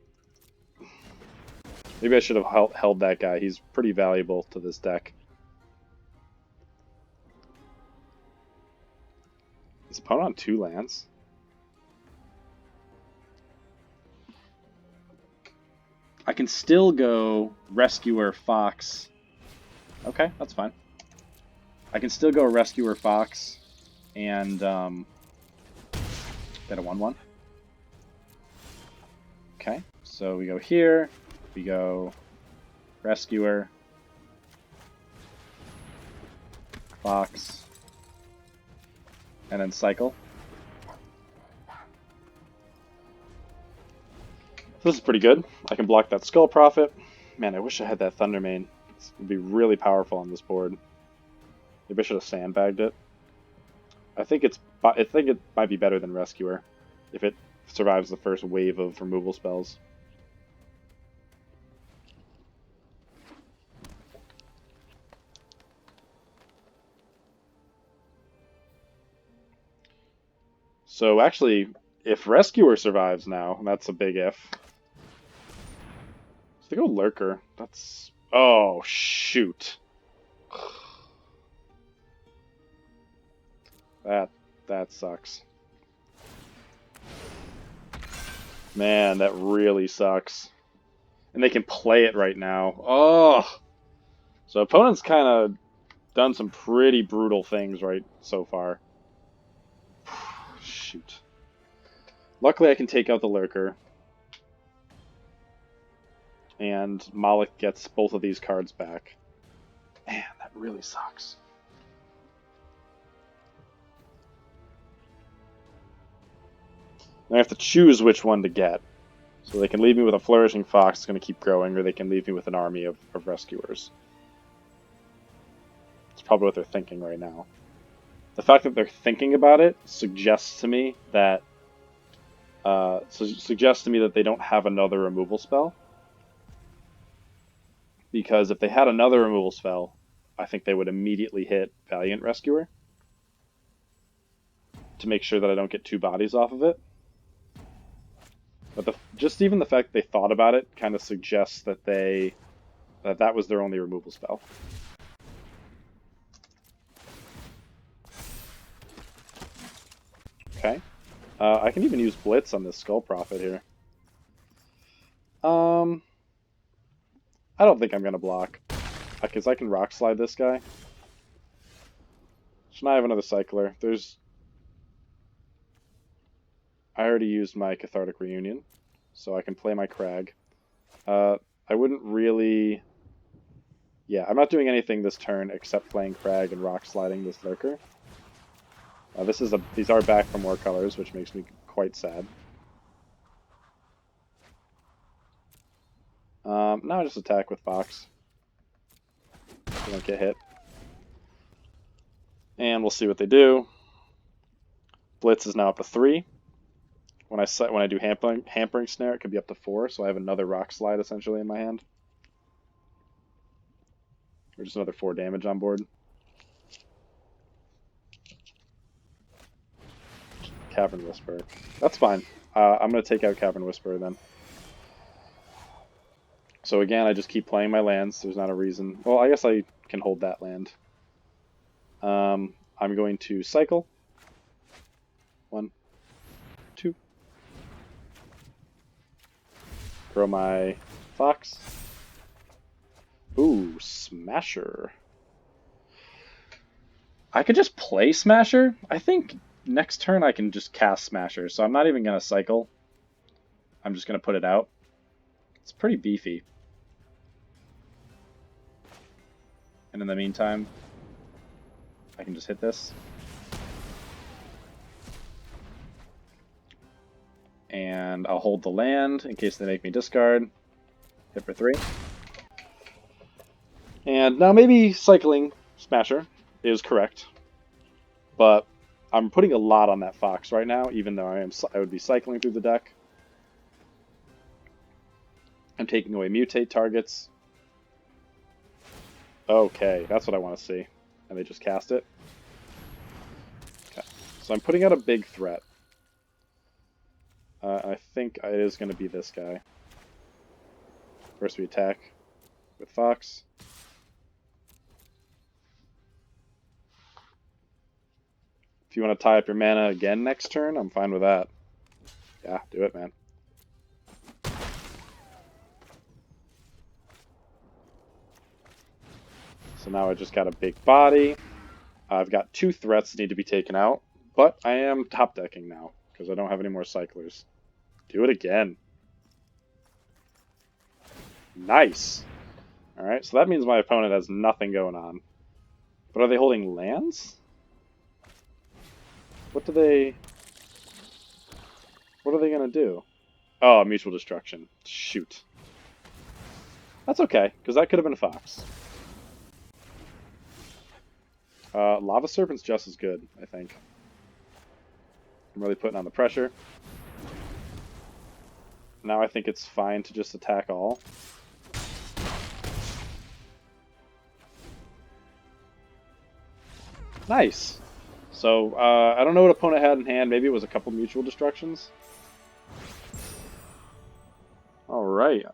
Maybe I should have held that guy, he's pretty valuable to this deck. Is opponent on 2 lands? I can still go Rescuer Fox. Okay, that's fine. I can still go Rescuer Fox and get a 1/1. Okay, so we go here. We go Rescuer Fox. And then cycle. This is pretty good. I can block that Skull Prophet. Man, I wish I had that Thundermane. This would be really powerful on this board. Maybe I should have sandbagged it. I think it might be better than Rescuer if it survives the first wave of removal spells. So actually, if Rescuer survives now, and that's a big if. If they go Lurker, that's... Oh, shoot. That sucks. Man, that really sucks. And they can play it right now. Oh! So opponent's kind of done some pretty brutal things right so far. Shoot. Luckily I can take out the Lurker. And Malik gets both of these cards back. Man, that really sucks. I have to choose which one to get. So they can leave me with a Flourishing Fox that's going to keep growing, or they can leave me with an army of rescuers. It's probably what they're thinking right now. The fact that they're thinking about it suggests to me that they don't have another removal spell. Because if they had another removal spell, I think they would immediately hit Valiant Rescuer to make sure that I don't get 2 bodies off of it. But just even the fact that they thought about it kind of suggests that that was their only removal spell. Okay. I can even use Blitz on this Skull Prophet here. I don't think I'm going to block. Because I can Rock Slide this guy. Should I have another Cycler? I already used my Cathartic Reunion, so I can play my Crag. I wouldn't really... Yeah, I'm not doing anything this turn except playing Crag and Rock Sliding this Lurker. These are back for more colors, which makes me quite sad. Now I just attack with Fox. They don't get hit. And we'll see what they do. Blitz is now up to 3. When I do hampering snare, it could be up to 4, so I have another Rock Slide essentially in my hand. Or just another 4 damage on board. Cavern Whisperer. That's fine. I'm going to take out Cavern Whisperer then. So again, I just keep playing my lands. There's not a reason. Well, I guess I can hold that land. I'm going to cycle. 1, 2. Throw my Fox. Ooh, Smasher. I could just play Smasher. I think next turn I can just cast Smasher, so I'm not even going to cycle. I'm just going to put it out. It's pretty beefy. And in the meantime, I can just hit this. And I'll hold the land in case they make me discard. Hit for 3. And now maybe cycling Smasher is correct. But I'm putting a lot on that Fox right now, even though I would be cycling through the deck. I'm taking away mutate targets. Okay, that's what I want to see. And they just cast it. Okay, so I'm putting out a big threat. I think it is going to be this guy. First we attack with Fox. If you want to tie up your mana again next turn, I'm fine with that. Yeah, do it, man. So now I just got a big body. I've got 2 threats that need to be taken out, but I am top decking now because I don't have any more cyclers. Do it again. Nice. Alright, so that means my opponent has nothing going on. But are they holding lands? What are they going to do? Oh, Mutual Destruction. Shoot. That's okay, because that could have been a Fox. Lava Serpent's just as good, I think. I'm really putting on the pressure. Now I think it's fine to just attack all. Nice! So, I don't know what opponent had in hand. Maybe it was a couple Mutual Destructions. Alright.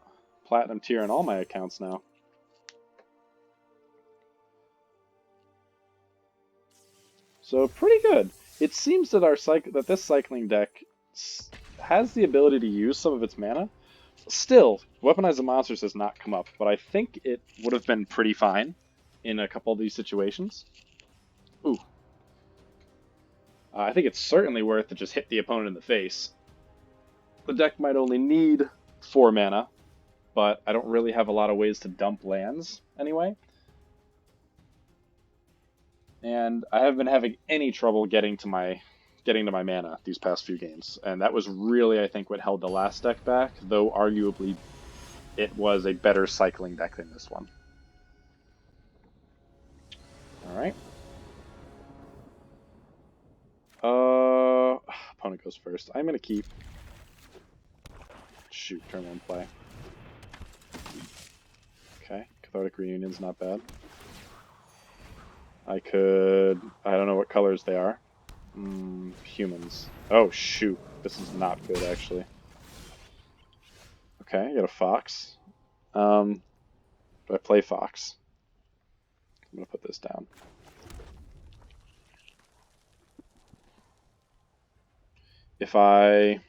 platinum tier in all my accounts now. So pretty good. It seems that this cycling deck has the ability to use some of its mana. Still, Weaponize the Monsters has not come up, but I think it would have been pretty fine in a couple of these situations. Ooh. I think it's certainly worth to just hit the opponent in the face. The deck might only need 4 mana, but I don't really have a lot of ways to dump lands anyway. And I haven't been having any trouble getting to my mana these past few games. And that was really, I think, what held the last deck back, though arguably it was a better cycling deck than this one. Alright. Opponent goes first. I'm going to keep... Shoot, turn 1 play. Okay, Cathartic Reunion's not bad. I don't know what colors they are. Humans. Oh, shoot. This is not good, actually. Okay, I got a Fox. Do I play Fox? I'm going to put this down. If I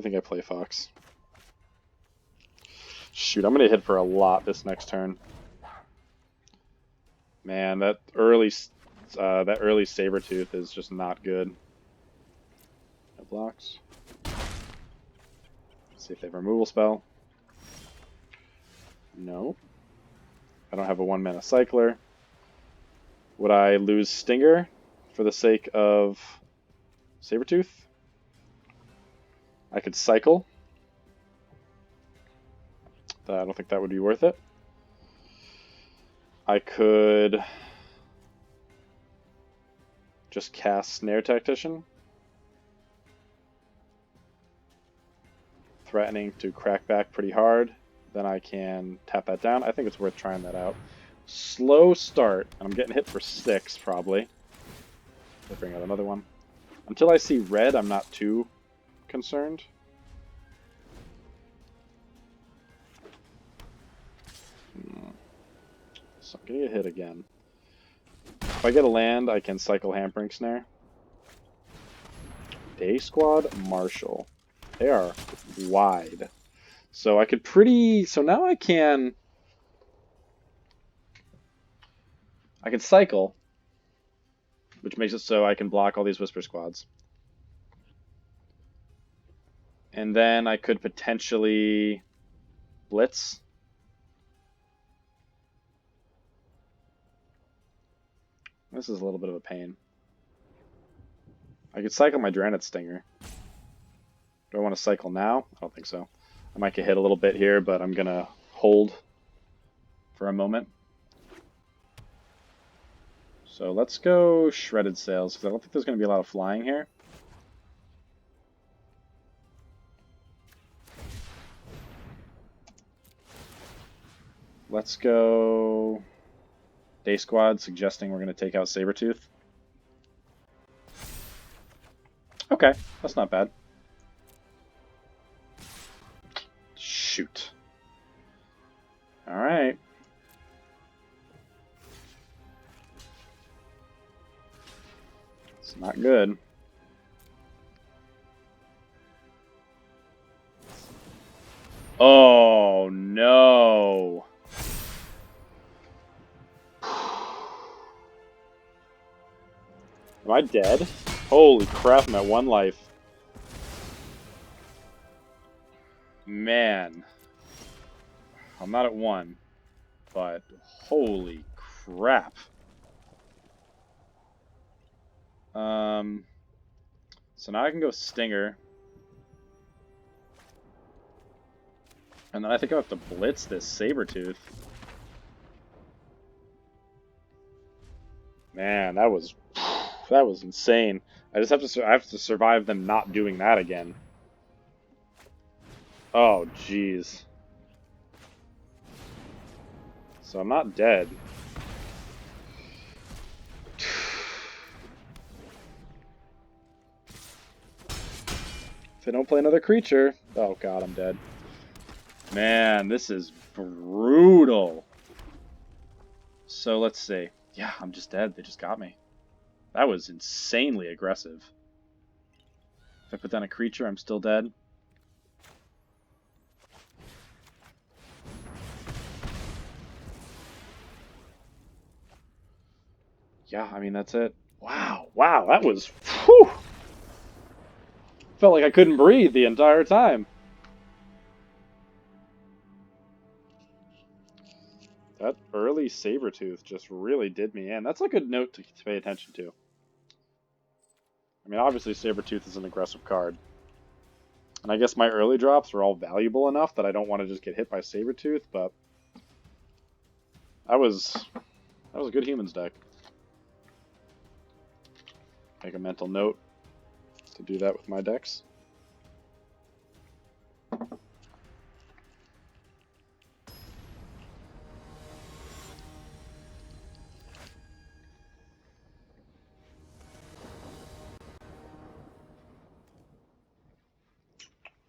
think I play Fox. Shoot, I'm going to hit for a lot this next turn. Man, that early Sabertooth is just not good. No blocks. See if they have a removal spell. No. I don't have a 1-mana cycler. Would I lose Stinger for the sake of Sabertooth? I could cycle. I don't think that would be worth it. I could just cast Snare Tactician, threatening to crack back pretty hard. Then I can tap that down. I think it's worth trying that out. Slow start, and I'm getting hit for 6 probably. I'll bring out another one. Until I see red, I'm not too concerned. So I'm gonna get hit again. If I get a land, I can cycle Hampering Snare. Day Squad Marshal. They are wide. So I could so now I can cycle, which makes it so I can block all these Whisper Squads. And then I could potentially Blitz. This is a little bit of a pain. I could cycle my Draenei Stinger. Do I want to cycle now? I don't think so. I might get hit a little bit here, but I'm going to hold for a moment. So let's go Shredded Sails, because I don't think there's going to be a lot of flying here. Let's go Day Squad, suggesting we're going to take out Sabertooth. Okay, that's not bad. Shoot. Alright. It's not good. Oh, no. Am I dead? Holy crap, I'm at 1 life. Man. I'm not at 1, but holy crap. So now I can go Stinger. And then I think I have to Blitz this Sabertooth. Man, that was insane. I have to survive them not doing that again. Oh, jeez. So I'm not dead. If they don't play another creature... Oh god, I'm dead. Man, this is brutal. So let's see. Yeah, I'm just dead. They just got me. That was insanely aggressive. If I put down a creature, I'm still dead. Yeah, I mean, that's it. Wow, wow, that was... Whew! Felt like I couldn't breathe the entire time. That early Sabretooth just really did me in. That's a good note to pay attention to. I mean, obviously Sabretooth is an aggressive card. And I guess my early drops are all valuable enough that I don't want to just get hit by Sabretooth, but... That was a good Humans deck. Make a mental note to do that with my decks.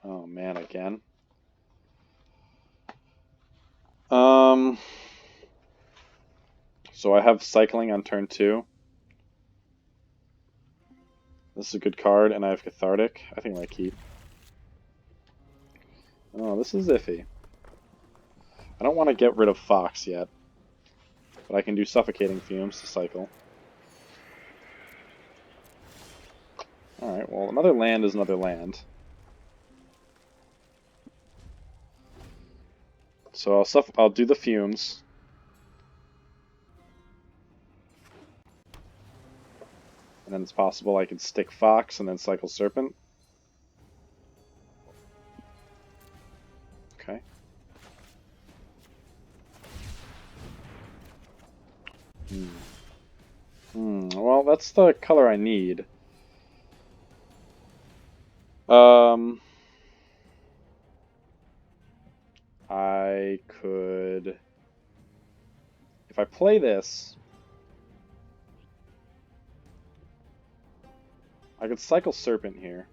Oh man, again. So I have Cycling on turn 2. This is a good card, and I have Cathartic. I think I might keep. Oh, this is iffy. I don't want to get rid of Fox yet, but I can do Suffocating Fumes to cycle. Alright, well, another land is another land. So I'll do the Fumes. And then it's possible I could stick Fox and then cycle Serpent. Okay. Well, that's the color I need. I could... If I play this... I could cycle Serpent here.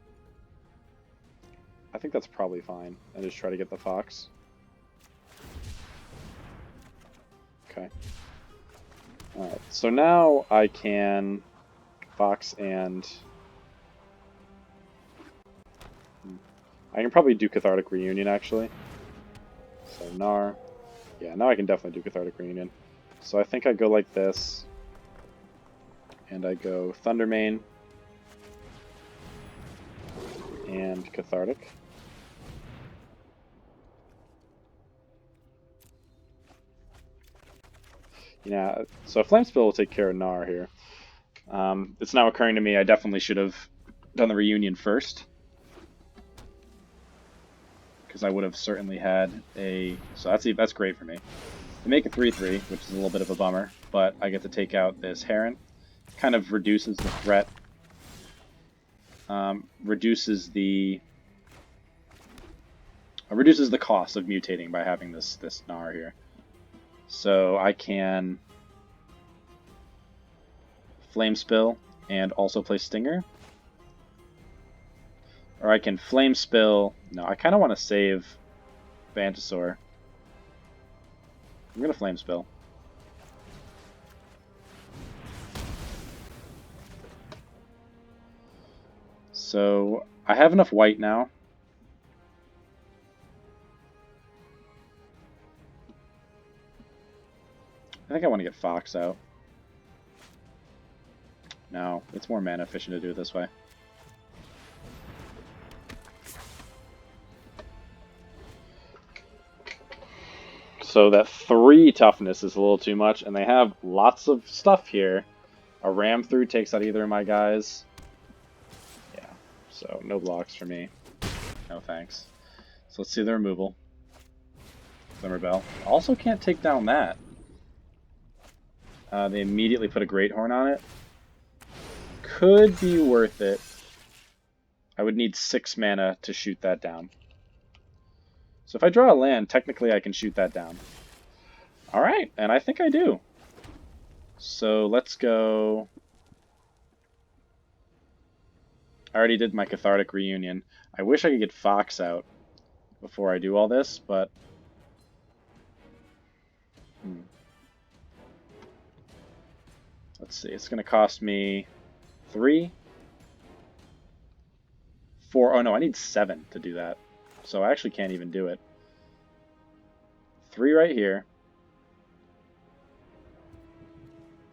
I think that's probably fine. And just try to get the Fox. Okay. Alright, so now I can Fox and... I can probably do Cathartic Reunion, actually. So Gnar. Yeah, now I can definitely do Cathartic Reunion. So I think I go like this. And I go Thundermane. And Cathartic. Yeah, so Flamespill will take care of Gnar here. It's now occurring to me I definitely should have done the Reunion first. Because I would have certainly had a... So that's great for me. They make a 3/3, which is a little bit of a bummer, but I get to take out this Heron. Kind of reduces the threat. Reduces the cost of mutating by having this Gnar here. So I can Flame Spill and also play Stinger. Or I can Flame Spill. No, I kind of want to save Vantasaur. I'm going to Flame Spill. So I have enough white now. I think I want to get Fox out. No, it's more mana efficient to do it this way. So that 3 toughness is a little too much, and they have lots of stuff here. A ram through takes out either of my guys. Yeah, so no blocks for me. No thanks. So let's see the removal. Glimmerbell. Also can't take down that. They immediately put a Great Horn on it. Could be worth it. I would need 6 mana to shoot that down. So if I draw a land, technically I can shoot that down. Alright, and I think I do. So let's go... I already did my Cathartic Reunion. I wish I could get Fox out before I do all this, but... Let's see, it's going to cost me 3, 4... Oh no, I need 7 to do that. So I actually can't even do it. 3 right here.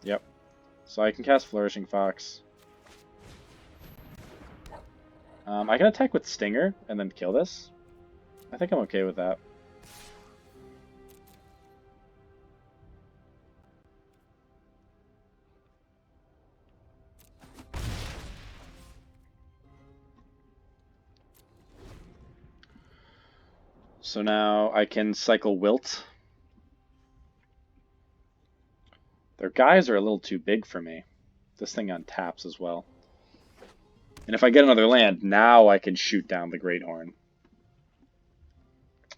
Yep. So I can cast Flourishing Fox. I can attack with Stinger and then kill this. I think I'm okay with that. So now I can cycle Wilt. Their guys are a little too big for me. This thing untaps as well. And if I get another land, now I can shoot down the Great Horn.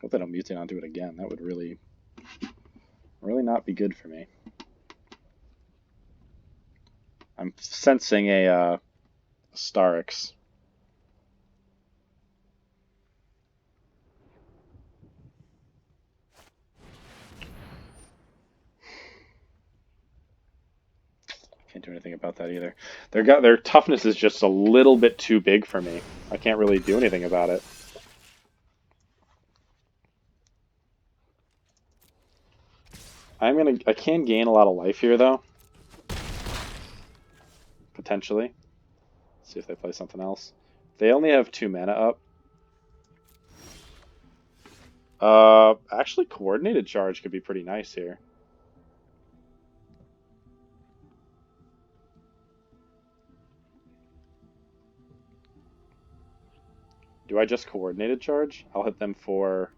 Hope they don't mutate onto it again. That would really not be good for me. I'm sensing a Starix. Can't do anything about that either. Their toughness is just a little bit too big for me. I can't really do anything about it. I can gain a lot of life here though. Potentially. Let's see if they play something else. They only have 2 mana up. Actually Coordinated Charge could be pretty nice here. Do I just Coordinated Charge? I'll hit them for...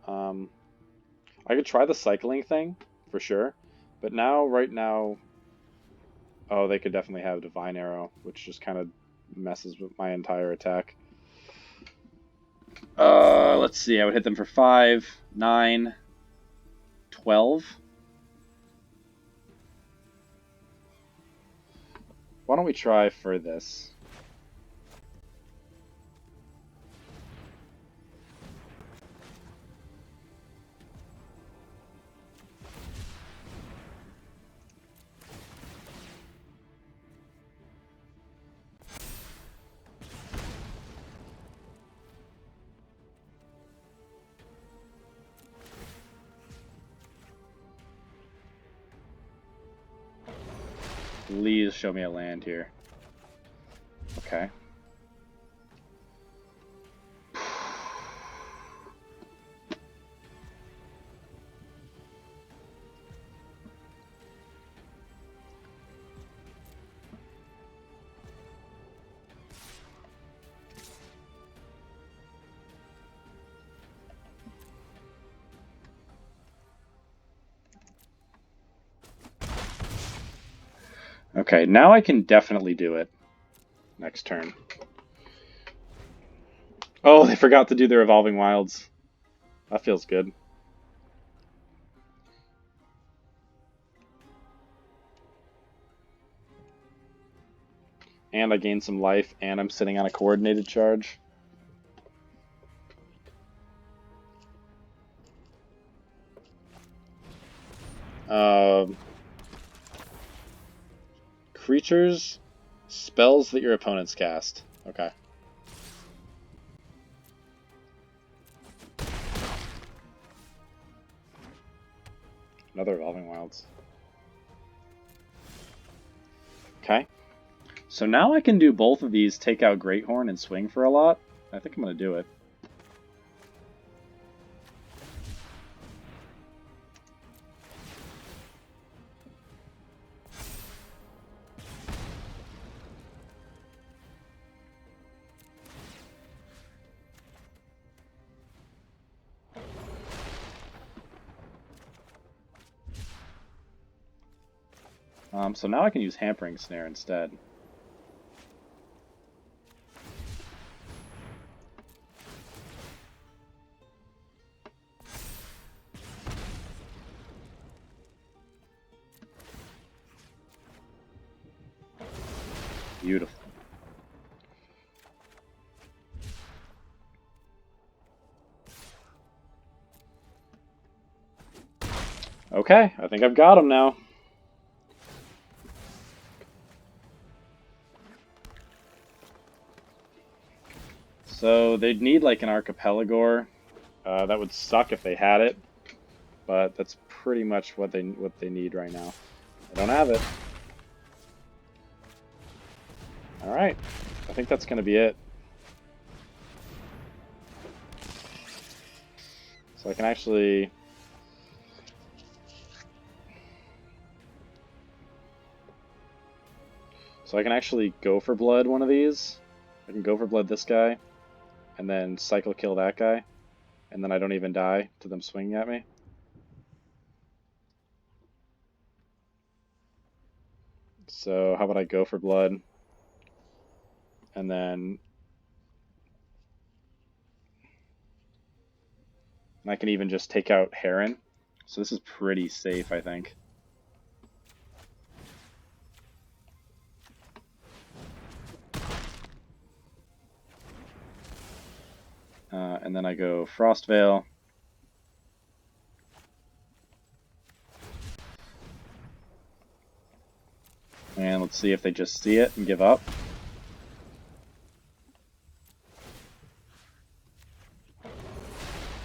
I could try the cycling thing, for sure. But now, right now... Oh, they could definitely have Divine Arrow, which just kind of messes with my entire attack. Let's see, I would hit them for 5, 9, 12. Why don't we try for this? Please show me a land here. Okay. Okay, now I can definitely do it next turn. Oh, they forgot to do their Evolving Wilds. That feels good. And I gained some life, and I'm sitting on a Coordinated Charge. Creatures, spells that your opponents cast. Okay. Another Evolving Wilds. Okay. So now I can do both of these, take out Greathorn and swing for a lot. I think I'm going to do it. So now I can use Hampering Snare instead. Beautiful. Okay, I think I've got him now. So they'd need like an Archipelagore. That would suck if they had it, but that's pretty much what they need right now. They don't have it. All right, I think that's gonna be it. So I can actually. So I can actually go for blood one of these. I can go for blood this guy, and then cycle kill that guy, and then I don't even die to them swinging at me. So how about I go for blood, and then I can even just take out Heron. So this is pretty safe, I think. And then I go Frostveil. And let's see if they just see it and give up.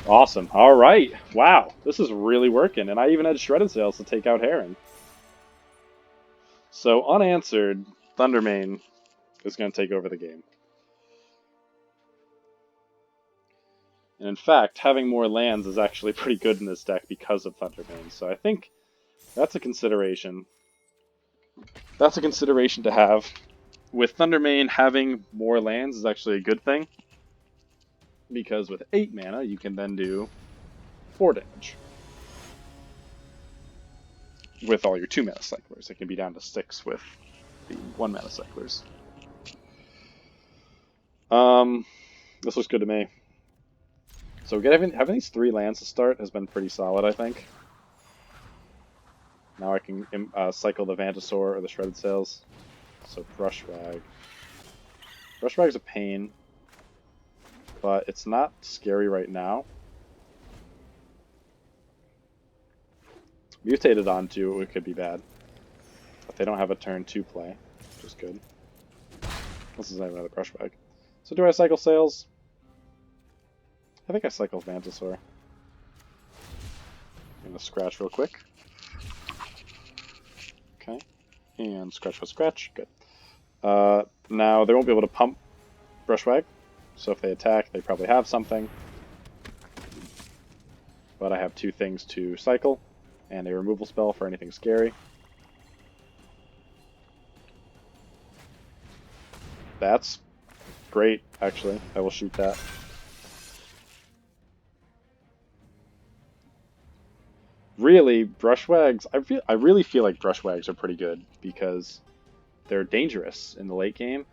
Awesome. All right. Wow. This is really working. And I even had Shredded Sails to take out Heron. So unanswered, Thundermane is going to take over the game. And in fact, having more lands is actually pretty good in this deck because of Thundermane. So I think that's a consideration. That's a consideration to have. With Thundermane, having more lands is actually a good thing. Because with 8 mana, you can then do 4 damage. With all your 2 mana cyclers. It can be down to 6 with the 1 mana cyclers. This looks good to me. So having these 3 lands to start has been pretty solid, I think. Now I can cycle the Vantasaur or the Shredded Sails. So Brushwag. Brushwag's a pain, but it's not scary right now. Mutated onto it could be bad, but they don't have a turn 2 play, which is good. This is another Brushwag. So do I cycle Sails? I think I cycle Vantasaur. I'm gonna scratch real quick. Okay, and scratch for scratch. Good. Now they won't be able to pump Brushwag, so if they attack, they probably have something. But I have 2 things to cycle, and a removal spell for anything scary. That's great, actually. I will shoot that. Really, Brushwags, I really feel like Brushwags are pretty good because they're dangerous in the late game.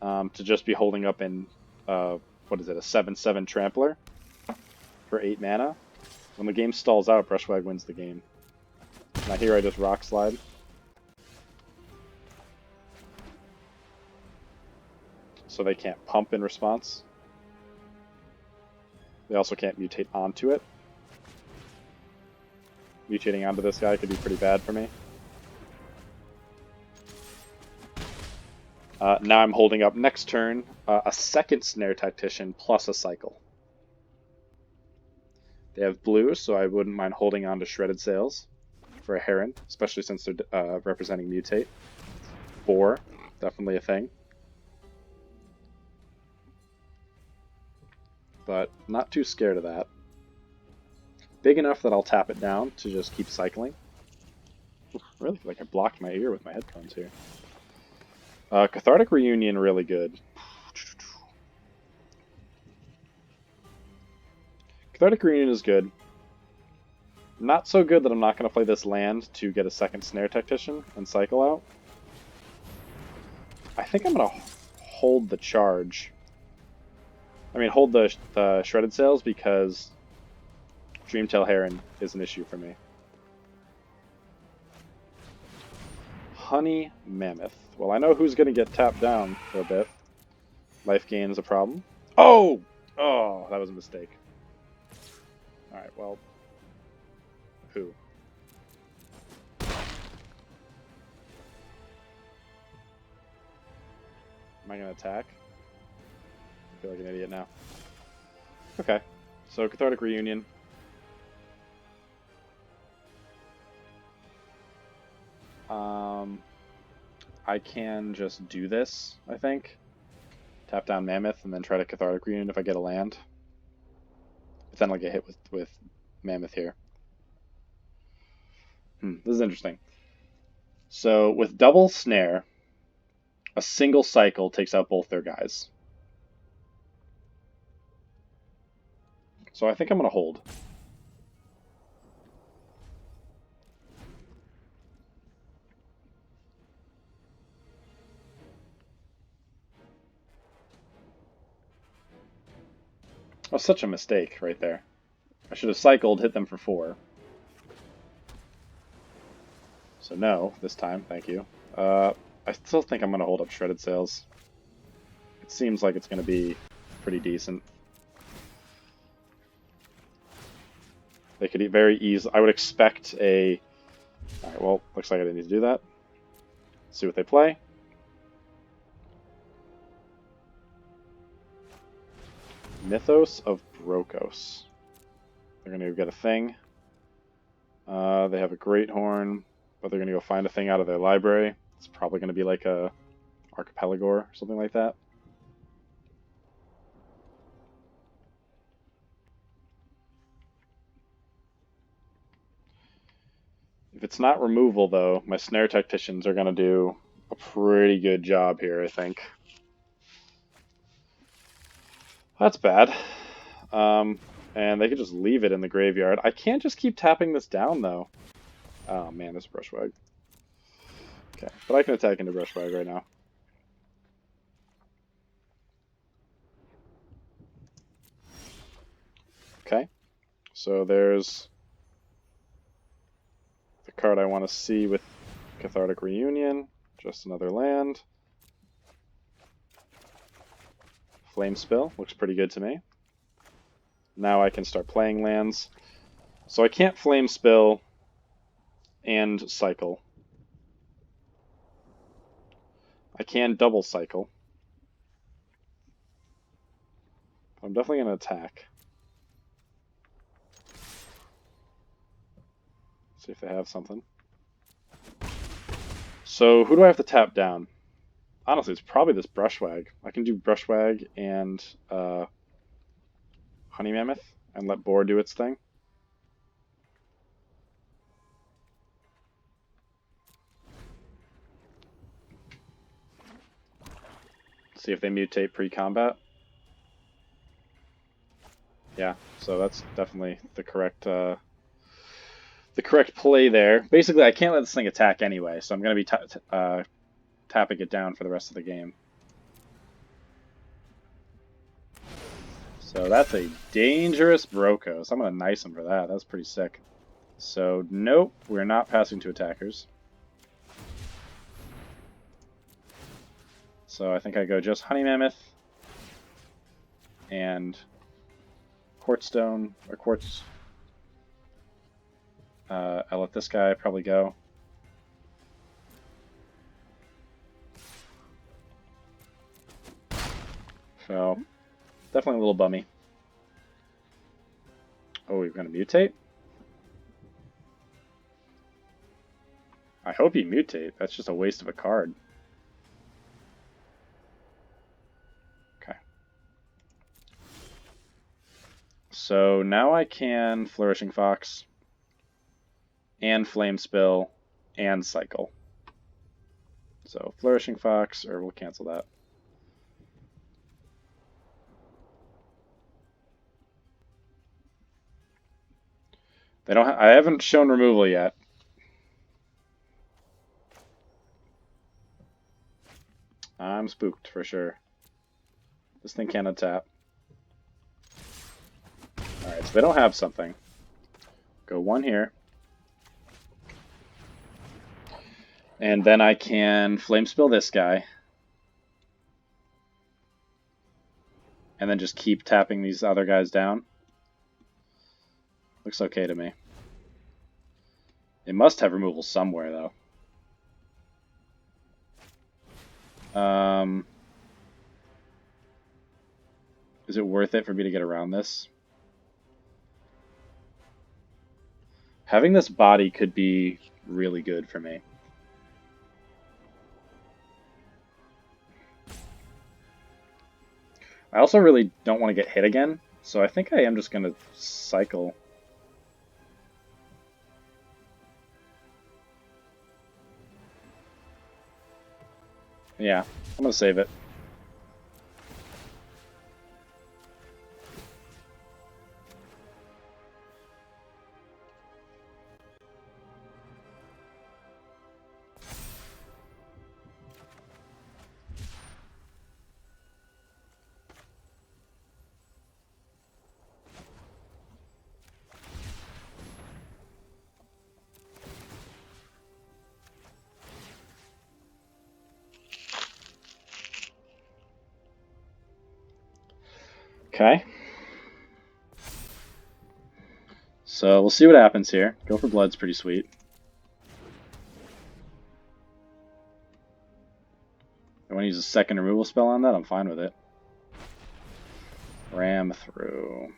To just be holding up in, what is it, a 7/7 Trampler for 8 mana. When the game stalls out, Brushwag wins the game. Now here I just Rock Slide. So they can't pump in response. They also can't mutate onto it. Mutating onto this guy could be pretty bad for me. Now I'm holding up next turn a second Snare Tactician plus a cycle. They have blue, so I wouldn't mind holding on to Shredded Sails for a Heron, especially since they're representing Mutate. 4, definitely a thing. But not too scared of that. Big enough that I'll tap it down to just keep cycling. Oof, really feel like I blocked my ear with my headphones here. Cathartic Reunion, really good. Cathartic Reunion is good. Not so good that I'm not going to play this land to get a second Snare Tactician and cycle out. I think I'm going to hold the charge. I mean, hold the Shredded Sails because Dreamtail Heron is an issue for me. Honey Mammoth. Well, I know who's going to get tapped down for a bit. Life gain is a problem. Oh! Oh, that was a mistake. Alright, well. Who? Am I going to attack? I feel like an idiot now. Okay. So, Cathartic Reunion. I can just do this, I think. Tap down Mammoth and then try to Cathartic Reunion if I get a land. But then I'll get hit with Mammoth here. This is interesting. So with double Snare, a single cycle takes out both their guys. So I think I'm going to hold. Oh, such a mistake right there. I should have cycled, hit them for 4. So no, this time, thank you. I still think I'm going to hold up Shredded Sails. It seems like it's going to be pretty decent. They could very easily... I would expect a... Alright, well, looks like I didn't need to do that. Let's see what they play. Mythos of Brokos. They're going to get a thing. They have a Great Horn, but they're going to go find a thing out of their library. It's probably going to be like a Archipelagor or something like that. If it's not removal, though, my Snare Tacticians are going to do a pretty good job here, I think. That's bad. And they could just leave it in the graveyard. I can't just keep tapping this down, though. Oh, man, this Brushwag. Okay, but I can attack into Brushwag right now. Okay, so there's the card I want to see with Cathartic Reunion. Just another land. Flame Spill looks pretty good to me. Now I can start playing lands. So I can't Flame Spill and cycle. I can double cycle. I'm definitely going to attack. See if they have something. So who do I have to tap down? Honestly, it's probably this Brushwag. I can do Brushwag and Honey Mammoth and let Boar do its thing. See if they mutate pre-combat. Yeah, so that's definitely the correct play there. Basically, I can't let this thing attack anyway, so I'm going to be tapping it down for the rest of the game. So that's a dangerous Brokos. I'm going to nice him for that. That's pretty sick. So nope, we're not passing to attackers. So I think I go just Honey Mammoth and Quartzstone, or Quartz. I'll let this guy probably go. So, definitely a little bummy. Oh, we're going to mutate? I hope you mutate. That's just a waste of a card. Okay. So now I can Flourishing Fox and Flame Spill and cycle. So Flourishing Fox, or we'll cancel that. They don't. I haven't shown removal yet. I'm spooked for sure. This thing cannot tap. Alright, so they don't have something. Go 1 here. And then I can Flame Spill this guy. And then just keep tapping these other guys down. Looks okay to me. It must have removal somewhere, though. Is it worth it for me to get around this? Having this body could be really good for me. I also really don't want to get hit again, so I think I am just going to cycle. Yeah, I'm going to save it. Okay. So we'll see what happens here. Go for blood's pretty sweet. I want to use a second removal spell on that, I'm fine with it. Ram through.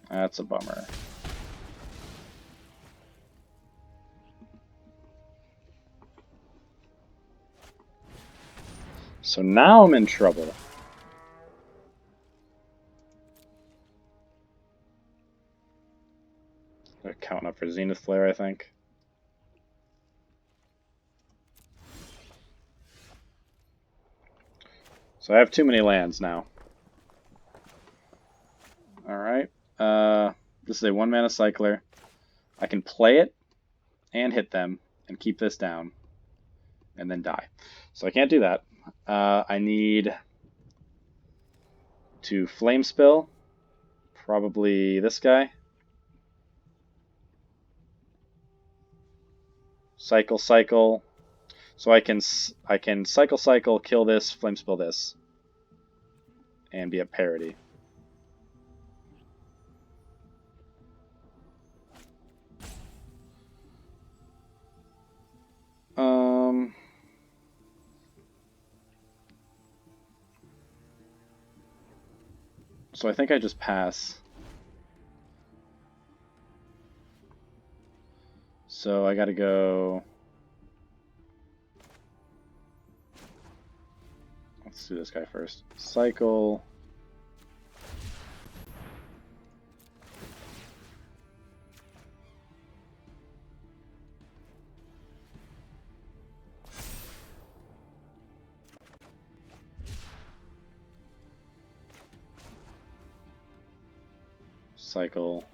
That's a bummer. So now I'm in trouble. They're counting up for Zenith Flare, I think. So I have too many lands now. Alright. This is a 1-mana cycler. I can play it and hit them and keep this down and then die. So I can't do that. I need to Flame Spill. Probably this guy. Cycle, cycle. So I can cycle, cycle, kill this, Flame Spill this, and be at parity. So I think I just pass. So I gotta go. Let's do this guy first. Cycle. Cycle.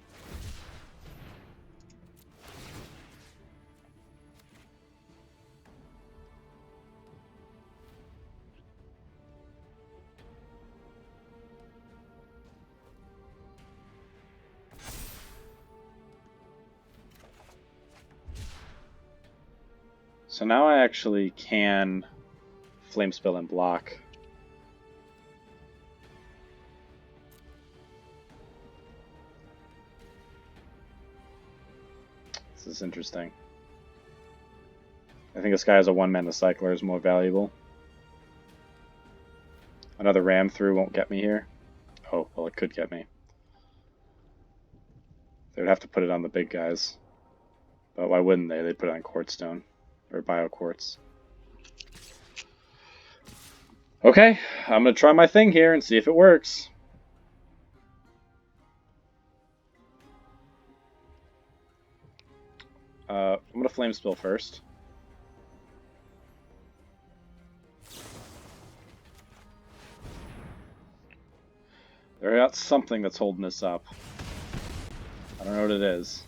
So now I actually can Flame Spill and block. This is interesting. I think this guy as a 1-mana cycler is more valuable. Another ram through won't get me here. Oh, well, it could get me. They would have to put it on the big guys. But why wouldn't they? They'd put it on Quartz Stone. Or Bio Quartz. Okay, I'm going to try my thing here and see if it works. I'm going to Flame Spill first. They got something that's holding this up. I don't know what it is.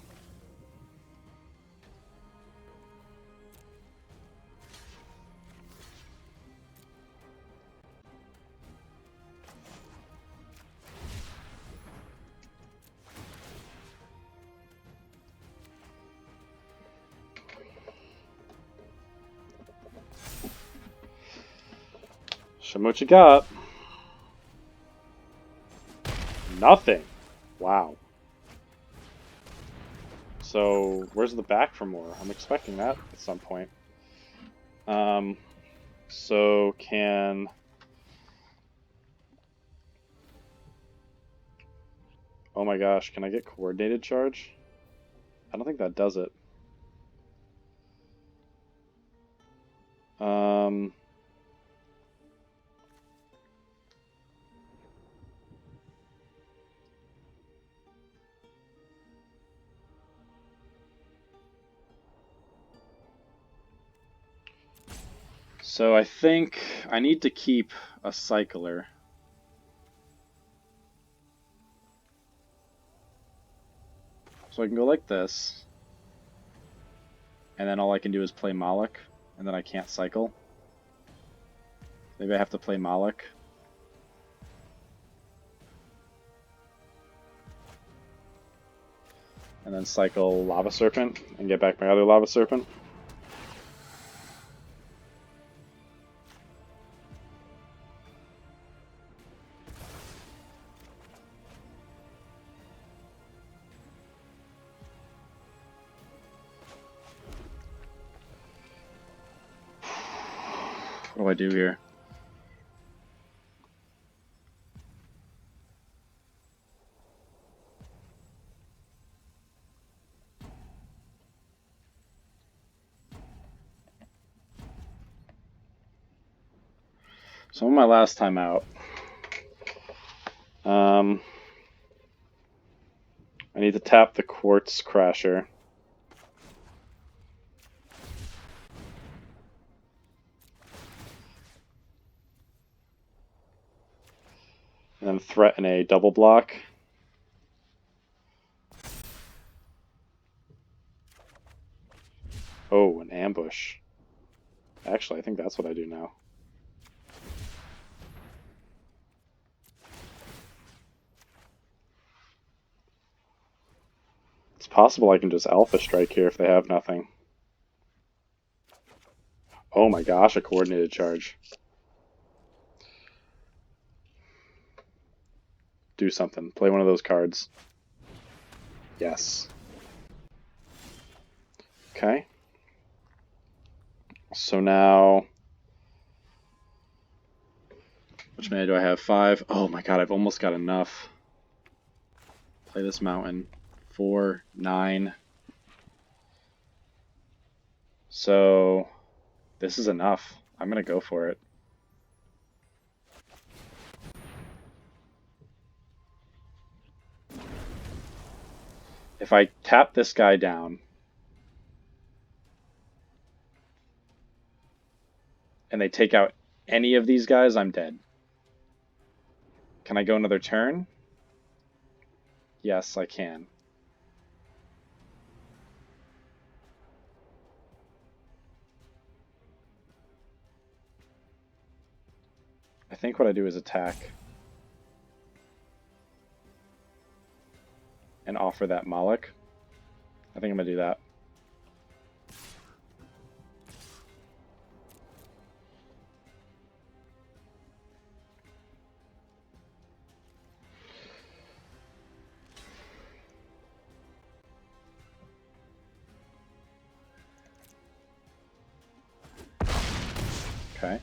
Show me what you got. Nothing. Wow. So, where's the back for more? I'm expecting that at some point. So can... Oh my gosh, can I get coordinated charge? I don't think that does it. So I think I need to keep a cycler. So I can go like this. And then all I can do is play Moloch. And then I can't cycle. Maybe I have to play Moloch. And then cycle Lava Serpent and get back my other Lava Serpent. What do I do here? So on my last time out, I need to tap the Quartz Crasher. And then threaten a double block. Oh, an ambush. Actually, I think that's what I do now. It's possible I can just Alpha Strike here if they have nothing. Oh my gosh, a coordinated charge. Do something. Play one of those cards. Yes. Okay. So now... Which mana do I have? 5. Oh my god, I've almost got enough. Play this mountain. 4, 9. So... This is enough. I'm gonna go for it. If I tap this guy down, and they take out any of these guys, I'm dead. Can I go another turn? Yes, I can. I think what I do is attack. And offer that Moloch. I think I'm going to do that. Okay.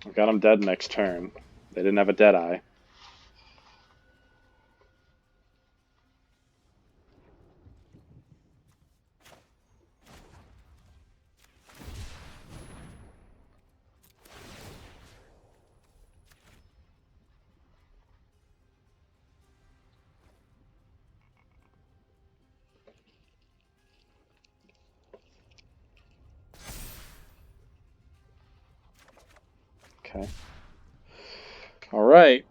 I've got him dead next turn. They didn't have a Deadeye. Okay. All right.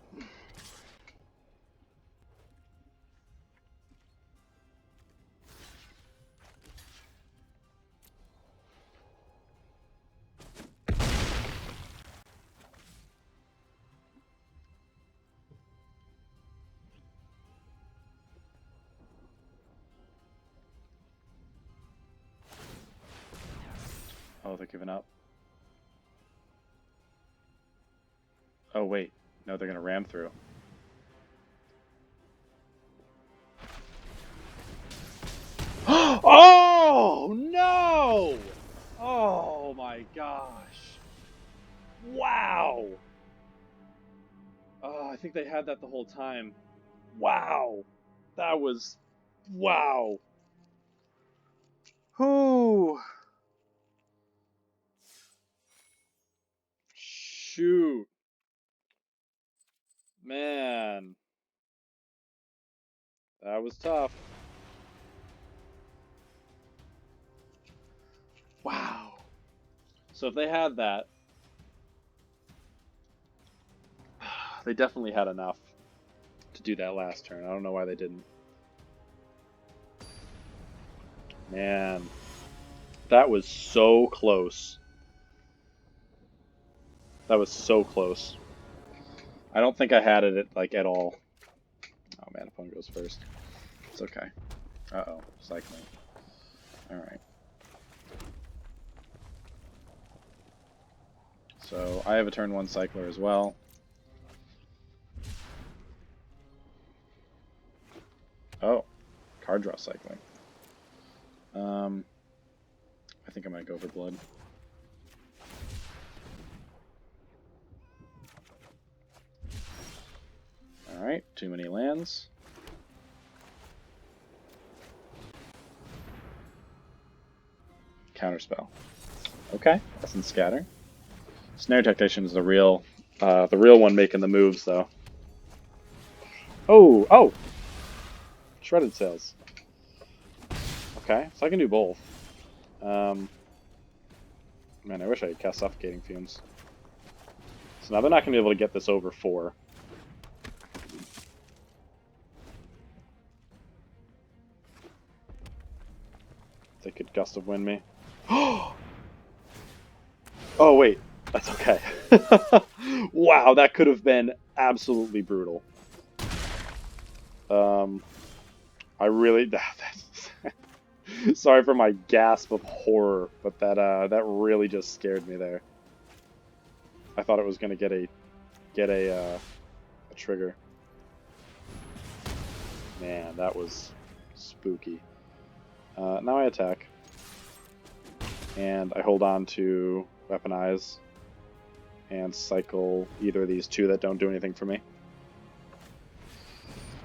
Oh, they're giving up. Oh, wait. No, they're going to ram through. Oh, no! Oh, my gosh. Wow! I think they had that the whole time. Wow! That was... Wow! Whoo! Shoot. Man. That was tough. Wow. So if they had that, they definitely had enough to do that last turn. I don't know why they didn't. Man. That was so close. That was so close. I don't think I had it at all. Oh man, opponent goes first. It's okay. Uh-oh, cycling. Alright. So I have a turn 1 cycler as well. Oh, card draw cycling. I think I might go for blood. Alright, too many lands. Counterspell. Okay, that's in scatter. Snare Tacticians is the real one making the moves, though. Oh! Shredded Sails. Okay, so I can do both. Man, I wish I had cast Suffocating Fumes. So now they're not going to be able to get this over 4. They could Gust of Wind me. Oh wait, that's okay. Wow, that could have been absolutely brutal. I really... Sorry for my gasp of horror, but that really just scared me there. I thought it was going to get a trigger. Man, that was spooky. Now I attack. And I hold on to Weaponize and cycle either of these two that don't do anything for me.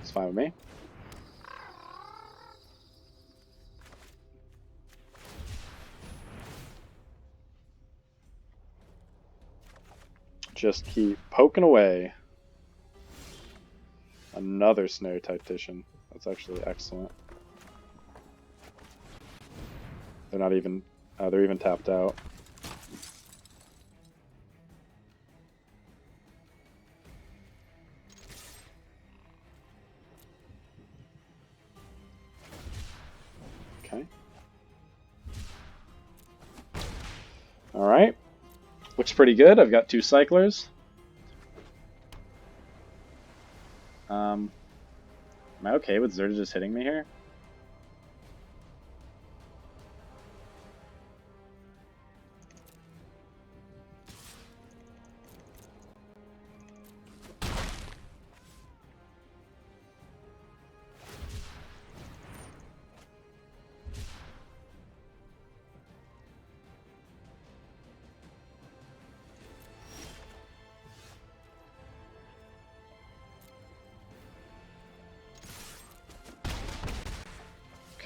It's fine with me. Just keep poking away. Another Snare Tactician. That's actually excellent. They're not even... they're even tapped out. Okay. Alright. Looks pretty good. I've got 2 cyclers. Am I okay with Zerta just hitting me here?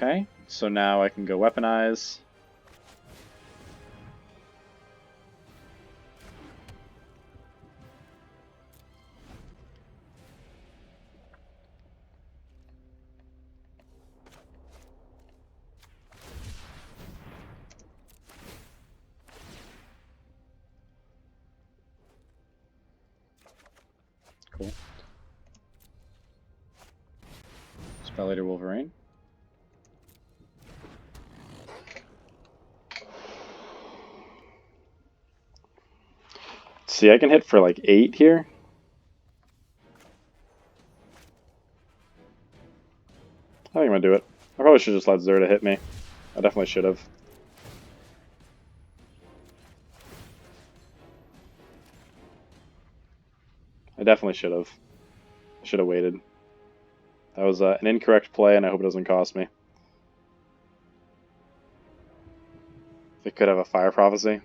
Okay, so now I can go Weaponize. Cool. Spell Eater Wolverine. See, I can hit for like 8 here. I think I'm gonna do it. I probably should just let Zerta hit me. I definitely should have. I definitely should have. I should have waited. That was an incorrect play, and I hope it doesn't cost me. They could have a Fire Prophecy.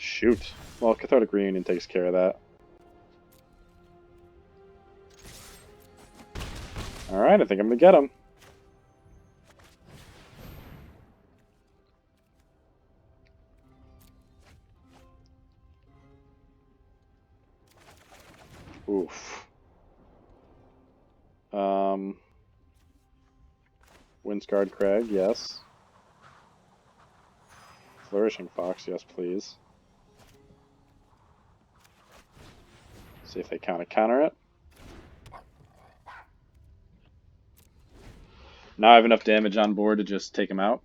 Shoot. Well, Cathartic Reunion takes care of that. Alright, I think I'm gonna get him. Oof. Windscarred Crag, yes. Flourishing Fox, yes please. See if they counter it. Now I have enough damage on board to just take him out.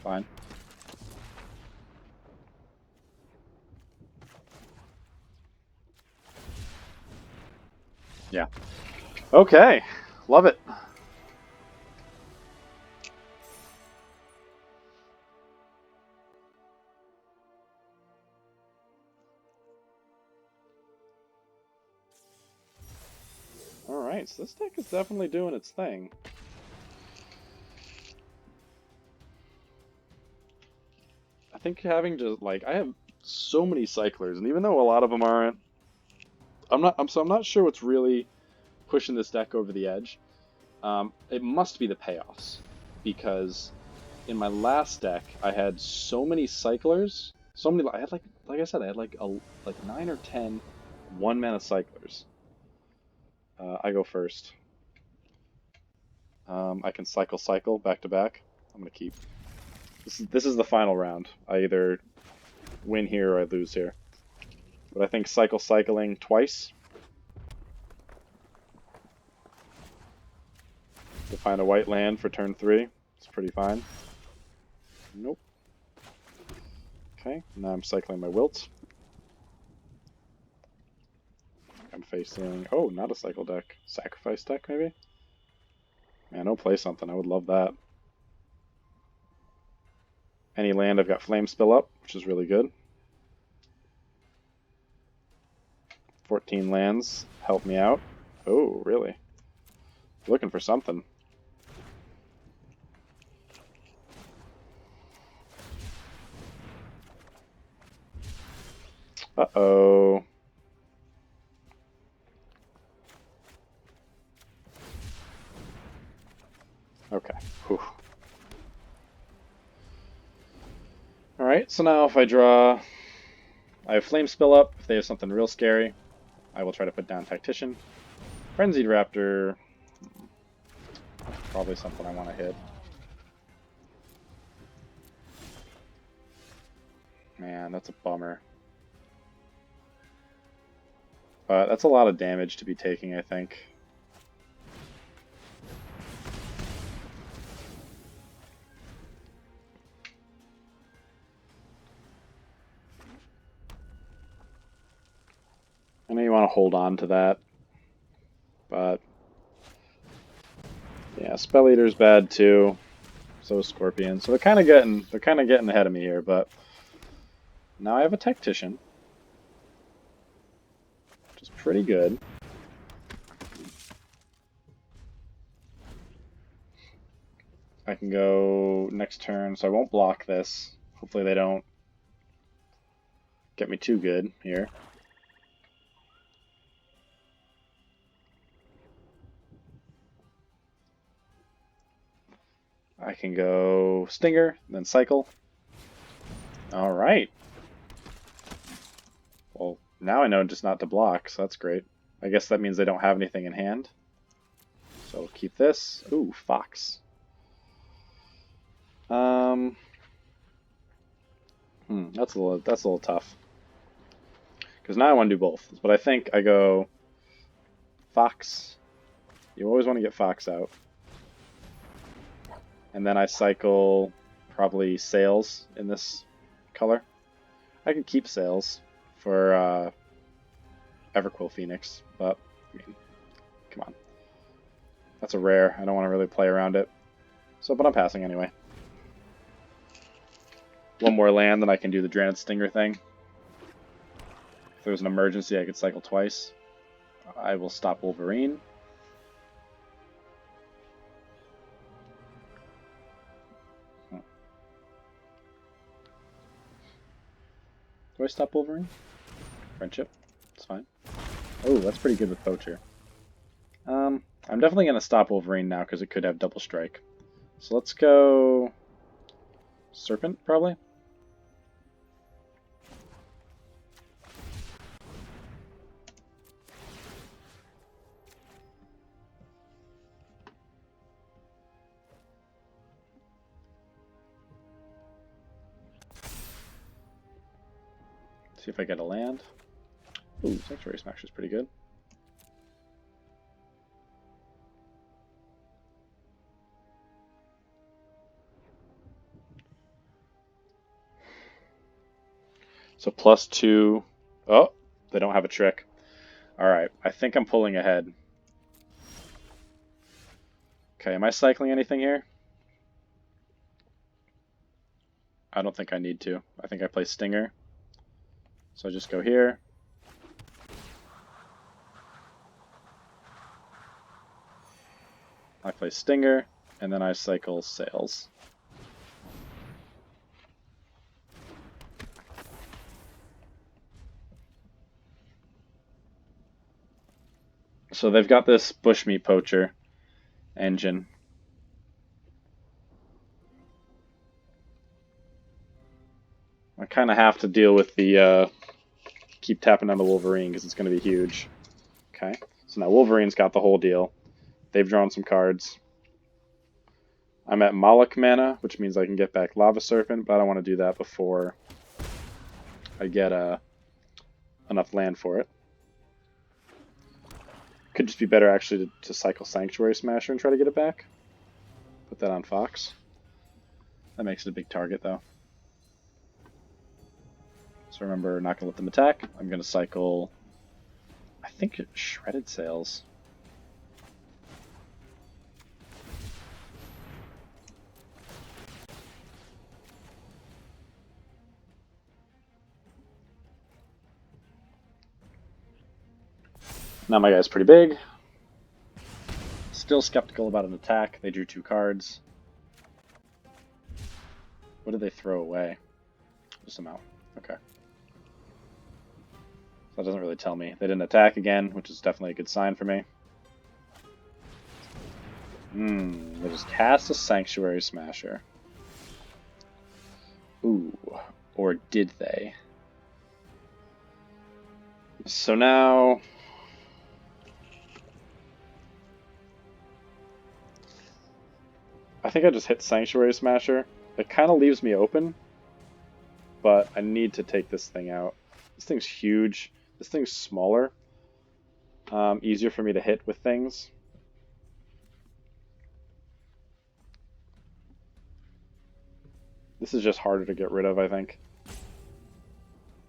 Fine. Yeah. Okay. Love it. Alright, so this deck is definitely doing its thing. I think having just, like, I have so many cyclers, and even though a lot of them aren't, I'm not sure what's really pushing this deck over the edge. It must be the payoffs, because in my last deck I had so many cyclers, I had like I said, I had like 9 or 10 1-mana cyclers. I go first. I can cycle back to back. I'm gonna keep. This is the final round. I either win here or I lose here. But I think cycling twice to find a white land for turn 3. It's pretty fine. Nope. Okay, now I'm cycling my Wilt. I'm facing... Oh, not a cycle deck. Sacrifice deck, maybe? Man, I'll play something. I would love that. Any land, I've got Flame Spill up, which is really good. 14 lands help me out. Oh, really? Looking for something. Uh-oh. Okay. Whew. Alright, so now if I draw... I have Flame Spill up. If they have something real scary, I will try to put down Tactician. Frenzied Raptor... Probably something I want to hit. Man, that's a bummer. But that's a lot of damage to be taking, I think. I know you want to hold on to that, but yeah, Spell Eater's bad too. So is Scorpion. So they're kind of getting ahead of me here, but now I have a Tactician, which is pretty good. I can go next turn, so I won't block this. Hopefully they don't get me too good here. I can go Stinger, then cycle. Alright. Well, now I know just not to block, so that's great. I guess that means they don't have anything in hand. So we'll keep this. Ooh, Fox. That's a little tough. Because now I want to do both. But I think I go Fox. You always want to get Fox out. And then I cycle probably Sails in this color. I can keep Sails for Everquill Phoenix, but I mean, come on. That's a rare. I don't want to really play around it. So, but I'm passing anyway. One more land, then I can do the Draenei Stinger thing. If there's an emergency, I could cycle twice. I will stop Wolverine. Do I stop Wolverine? Friendship. It's fine. Oh, that's pretty good with Poacher. I'm definitely going to stop Wolverine now because it could have double strike. So let's go Serpent, probably. See if I get a land. Ooh, Sanctuary Smasher is pretty good. So +2. Oh, they don't have a trick. Alright, I think I'm pulling ahead. Okay, am I cycling anything here? I don't think I need to. I think I play Stinger. So I just go here. I play Stinger, and then I cycle Sails. So they've got this Bushmeat Poacher engine. I kind of have to deal with the keep tapping on the Wolverine because it's going to be huge. Okay, so now Wolverine's got the whole deal. They've drawn some cards. I'm at Moloch mana, which means I can get back Lava Serpent, but I don't want to do that before I get enough land for it. Could just be better actually to cycle Sanctuary Smasher and try to get it back. Put that on Fox. That makes it a big target though. So remember, not going to let them attack. I'm going to cycle, I think, Shredded Sails. Now my guy's pretty big. Still skeptical about an attack. They drew 2 cards. What did they throw away? Just some out. Okay. So that doesn't really tell me. They didn't attack again, which is definitely a good sign for me. They just cast a Sanctuary Smasher. Ooh. Or did they? So now... I think I just hit Sanctuary Smasher. It kind of leaves me open, but I need to take this thing out. This thing's huge. This thing's smaller. Easier for me to hit with things. This is just harder to get rid of, I think.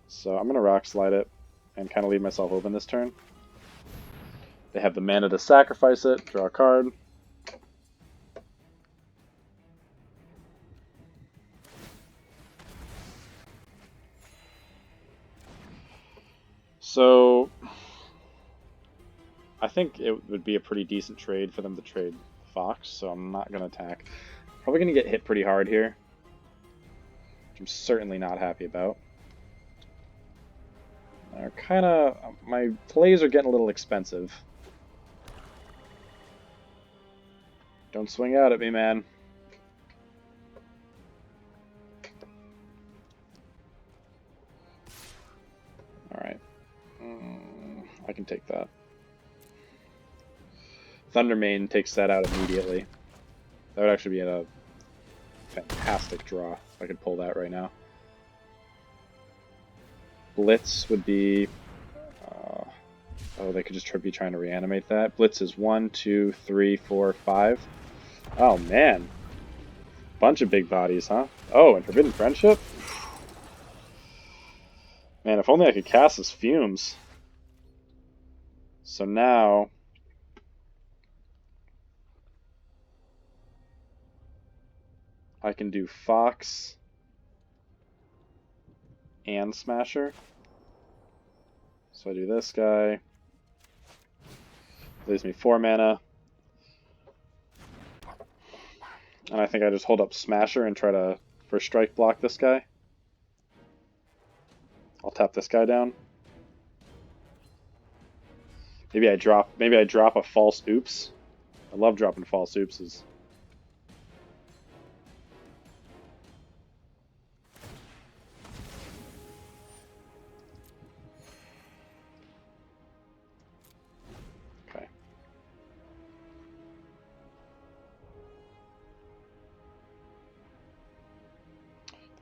So I'm going to Rock Slide it and kind of leave myself open this turn. They have the mana to sacrifice it, draw a card. So I think it would be a pretty decent trade for them to trade Fox, so I'm not going to attack. Probably going to get hit pretty hard here, which I'm certainly not happy about. My plays are getting a little expensive. Don't swing out at me, man. Alright. I can take that. Thundermane takes that out immediately. That would actually be a fantastic draw if I could pull that right now. Blitz would be... oh, they could just be trying to reanimate that. Blitz is 1, 2, 3, 4, 5. Oh, man. Bunch of big bodies, huh? Oh, and Forbidden Friendship? Man, if only I could cast his Fumes. So now... I can do Fox and Smasher. So I do this guy. Leaves me 4 mana. And I think I just hold up Smasher and try to first strike block this guy. I'll tap this guy down. Maybe I drop a false oops. I love dropping false oopses. Okay.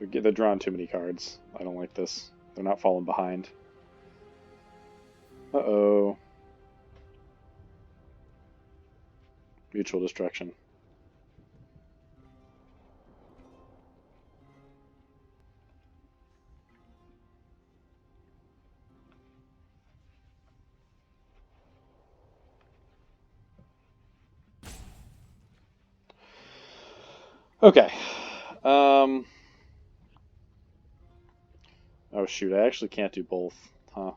They're drawing too many cards. I don't like this. They're not falling behind. Uh-oh. Mutual destruction. Okay. Oh shoot, I actually can't do both, huh?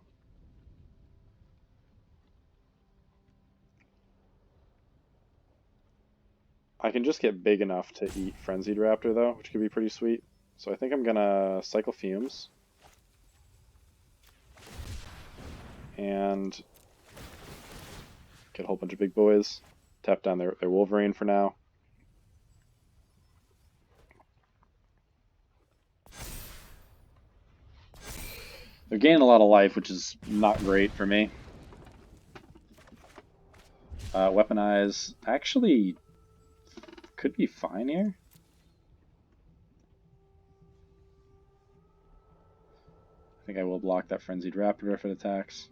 I can just get big enough to eat Frenzied Raptor though, which could be pretty sweet. So I think I'm gonna cycle Fumes. And get a whole bunch of big boys. Tap down their Wolverine for now. They're gaining a lot of life, which is not great for me. Weaponize actually could be fine here. I think I will block that Frenzied Raptor if it attacks.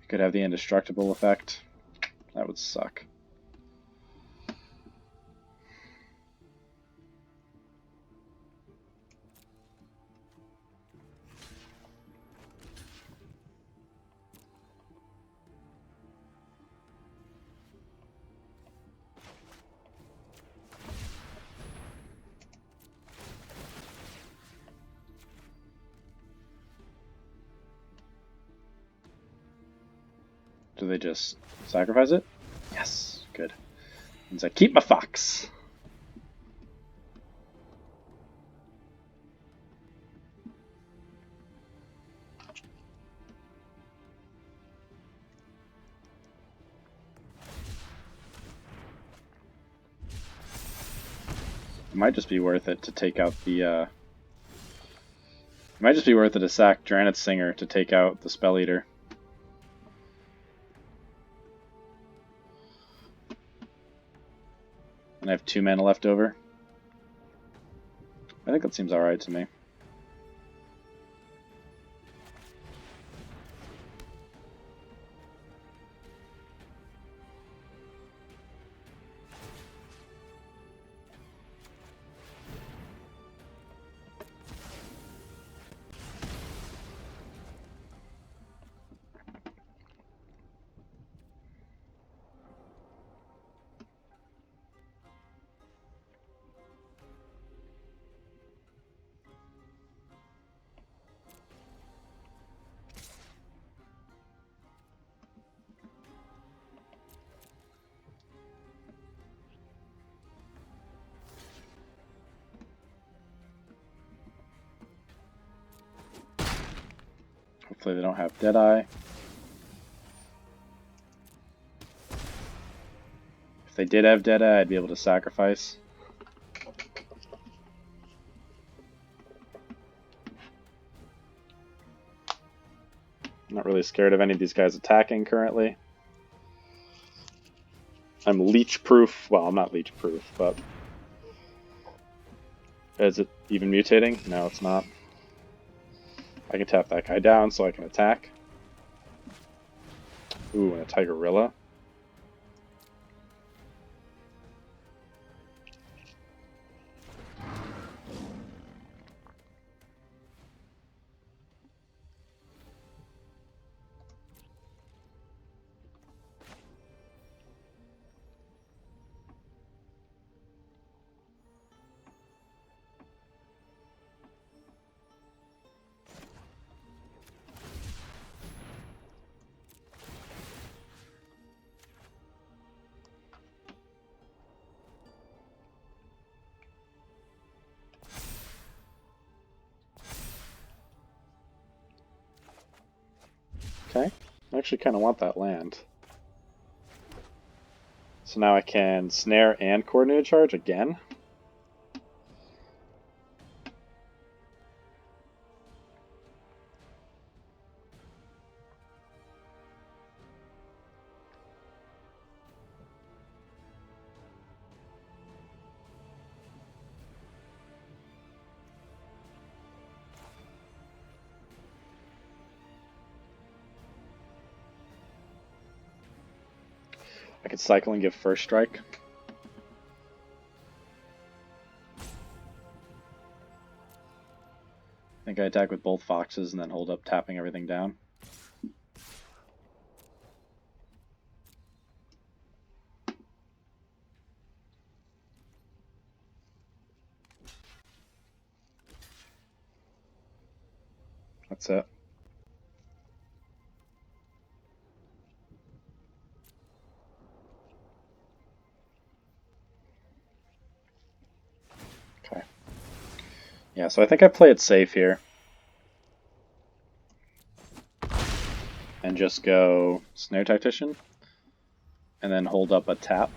Could have the indestructible effect. That would suck. Do they just sacrifice it? Yes, good. Means I keep my fox. It might just be worth it to take out the. It might just be worth it to sack Dranith Singer to take out the Spell Eater. And I have 2 mana left over. I think that seems alright to me. Hopefully they don't have Deadeye. If they did have Deadeye, I'd be able to sacrifice. I'm not really scared of any of these guys attacking currently. I'm leech proof. Well, I'm not leech proof, but is it even mutating? No, it's not. I can tap that guy down so I can attack. Ooh, and a Tigerilla. Okay. I actually kind of want that land. So now I can snare and coordinated charge again. I could cycle and give first strike. I think I attack with both foxes and then hold up, tapping everything down. That's it. Okay. Yeah, so I think I play it safe here. And just go Snare Tactician. And then hold up a tap.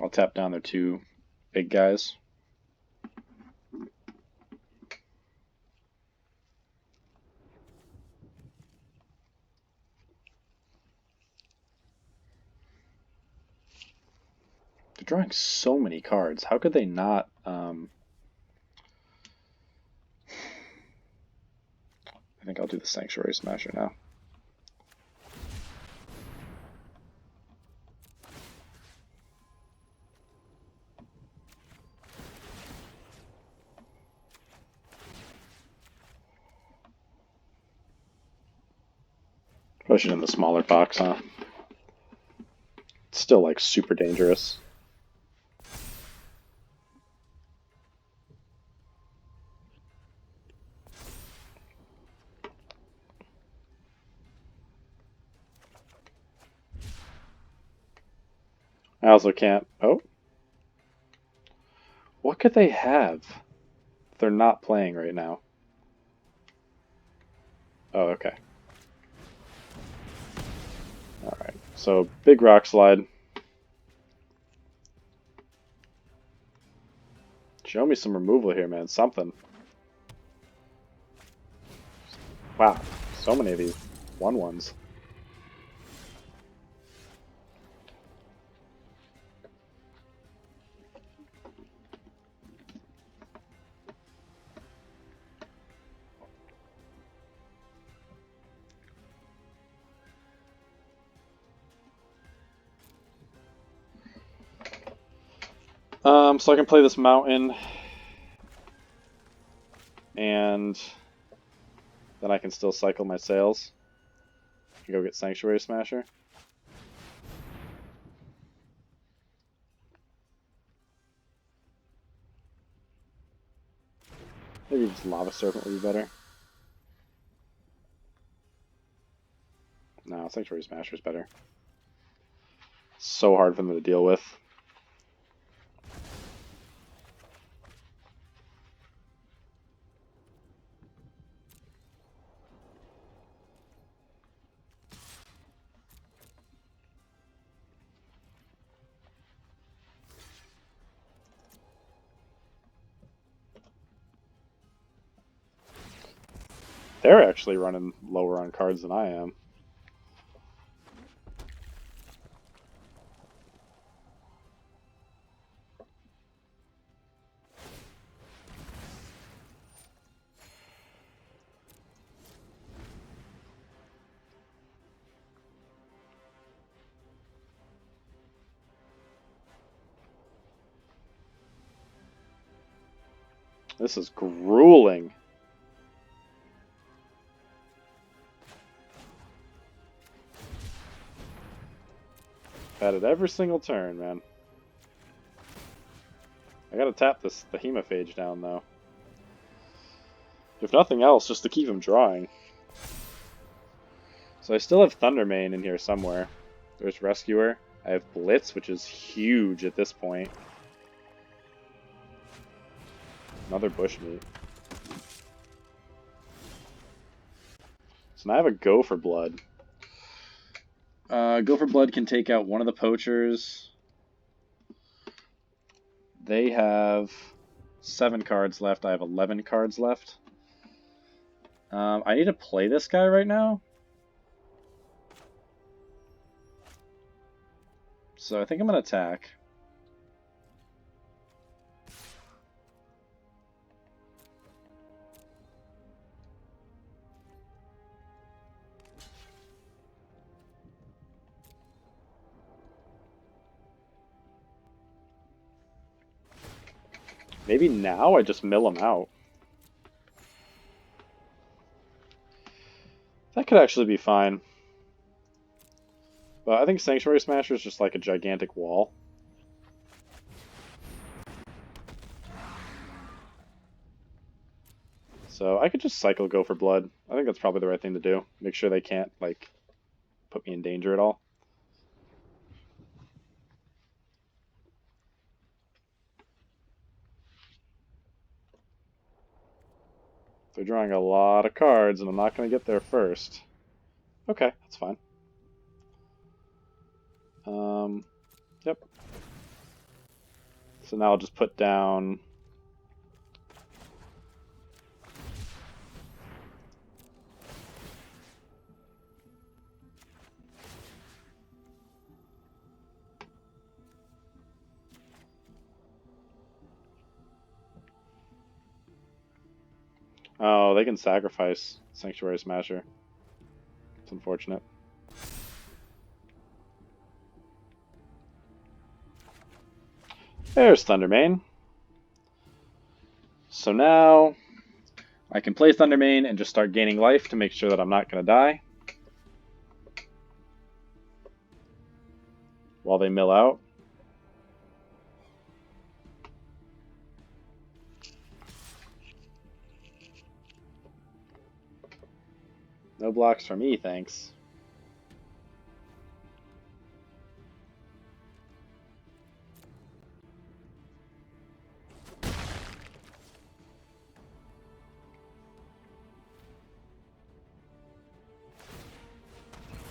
I'll tap down their two big guys. They're drawing so many cards. How could they not... I think I'll do the Sanctuary Smasher now. Push it in the smaller box, huh? It's still like super dangerous. I also can't... Oh. What could they have? They're not playing right now. Oh, okay. Alright, so big rock slide. Show me some removal here, man. Something. Wow, so many of these 1/1s. So I can play this mountain, and then I can still cycle my sails and go get Sanctuary Smasher. Maybe just Lava Serpent would be better. No, Sanctuary Smasher is better. So hard for them to deal with. They're actually running lower on cards than I am. This is grueling. Had it every single turn, man. I gotta tap the Hemophage down, though. If nothing else, just to keep him drawing. So I still have Thundermane in here somewhere. There's Rescuer. I have Blitz, which is huge at this point. Another Bushmeat. So now I have a Go for Blood. Go for Blood can take out one of the poachers. They have 7 cards left. I have 11 cards left. I need to play this guy right now. So I think I'm going to attack. Maybe now I just mill him out. That could actually be fine. But I think Sanctuary Smasher is just like a gigantic wall. So I could just cycle Go for Blood. I think that's probably the right thing to do. Make sure they can't, like, put me in danger at all. They're drawing a lot of cards, and I'm not going to get there first. Okay, that's fine. Yep. So now I'll just put down... Oh, they can sacrifice Sanctuary Smasher. It's unfortunate. There's Thundermane. So now I can play Thundermane and just start gaining life to make sure that I'm not going to die. While they mill out. No blocks for me, thanks.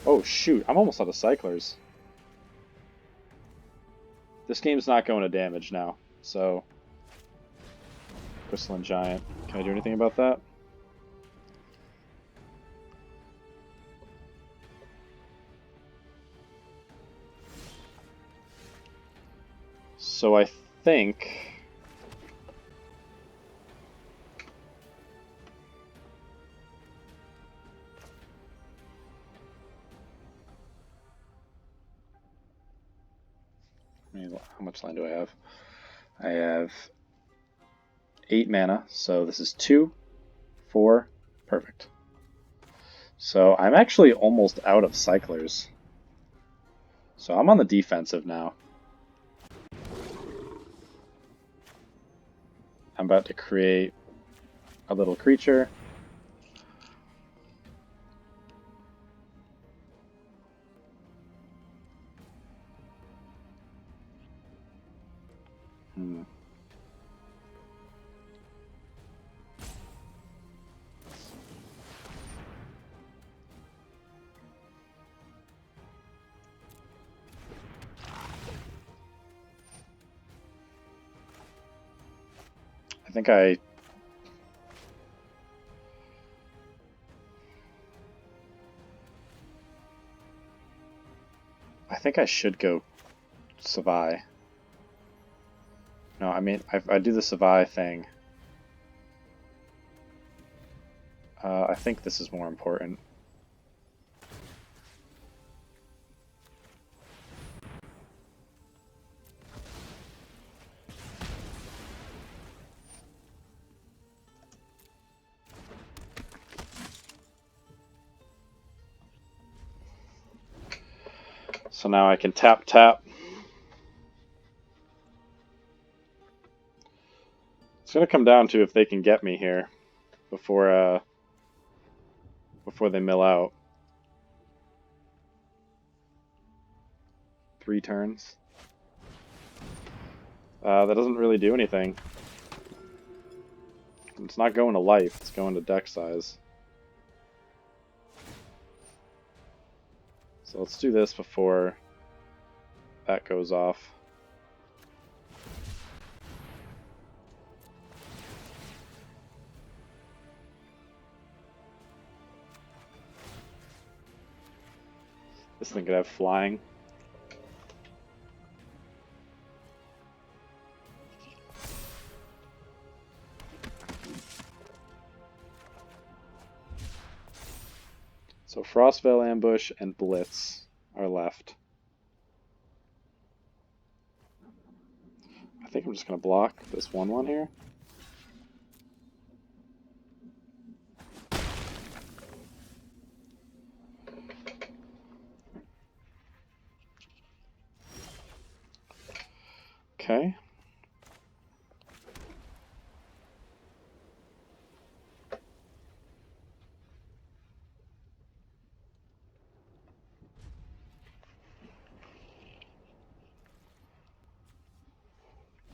Oh shoot, I'm almost out of cyclers. This game's not going to damage now, so... Crystalline Giant. Can I do anything about that? So I think... How much land do I have? I have 8 mana, so this is 2, 4, perfect. So I'm actually almost out of cyclers. So I'm on the defensive now. I'm about to create a little creature. I think I should go Savai. No, I mean, I do the Savai thing. I think this is more important. So now I can tap. It's going to come down to if they can get me here before they mill out. 3 turns. That doesn't really do anything. It's not going to life, it's going to deck size. So let's do this before that goes off. This thing could have flying. So Frostveil Ambush and Blitz are left. I think I'm just going to block this 1/1 here. Okay.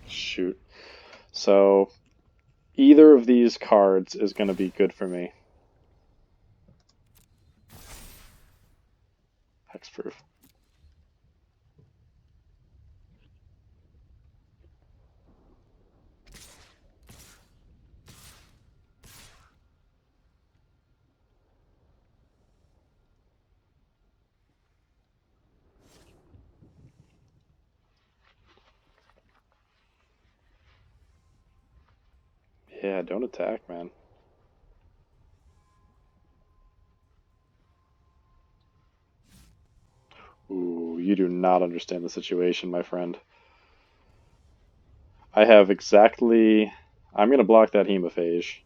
Shoot. So either of these cards is going to be good for me. Hexproof. Yeah, don't attack, man. Ooh, you do not understand the situation, my friend. I have exactly... I'm going to block that Hemophage.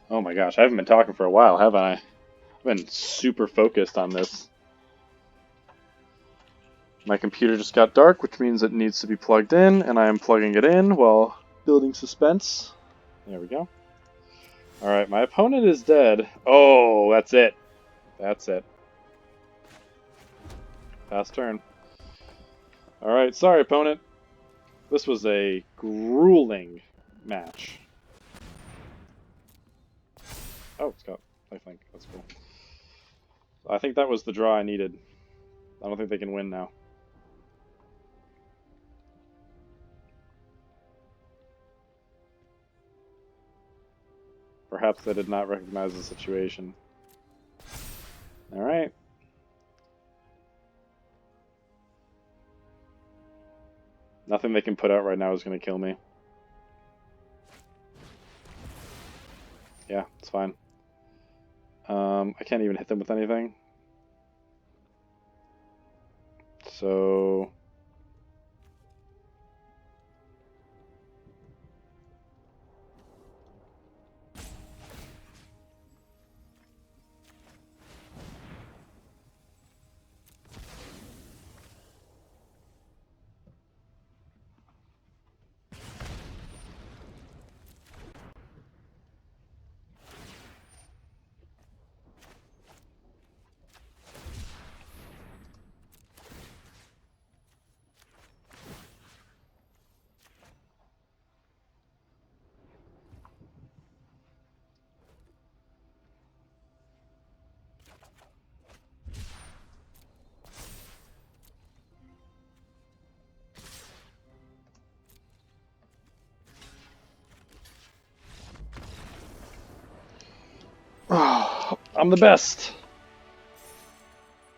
Oh my gosh, I haven't been talking for a while, have I? I've been super focused on this. My computer just got dark, which means it needs to be plugged in, and I am plugging it in while building suspense. There we go. Alright, my opponent is dead. Oh, that's it. That's it. Fast turn. Alright, sorry opponent. This was a grueling match. Oh, it's got lifelink. That's cool. I think that was the draw I needed. I don't think they can win now. perhaps they did not recognize the situation. Alright. Nothing they can put out right now is going to kill me. Yeah, it's fine. I can't even hit them with anything. So... I'm the best!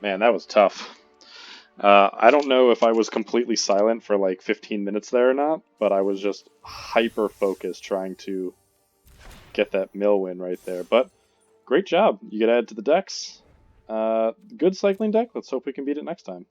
Man, that was tough. I don't know if I was completely silent for like 15 minutes there or not, but I was just hyper focused trying to get that mill win right there. But great job. You get added to the decks. Good cycling deck. Let's hope we can beat it next time.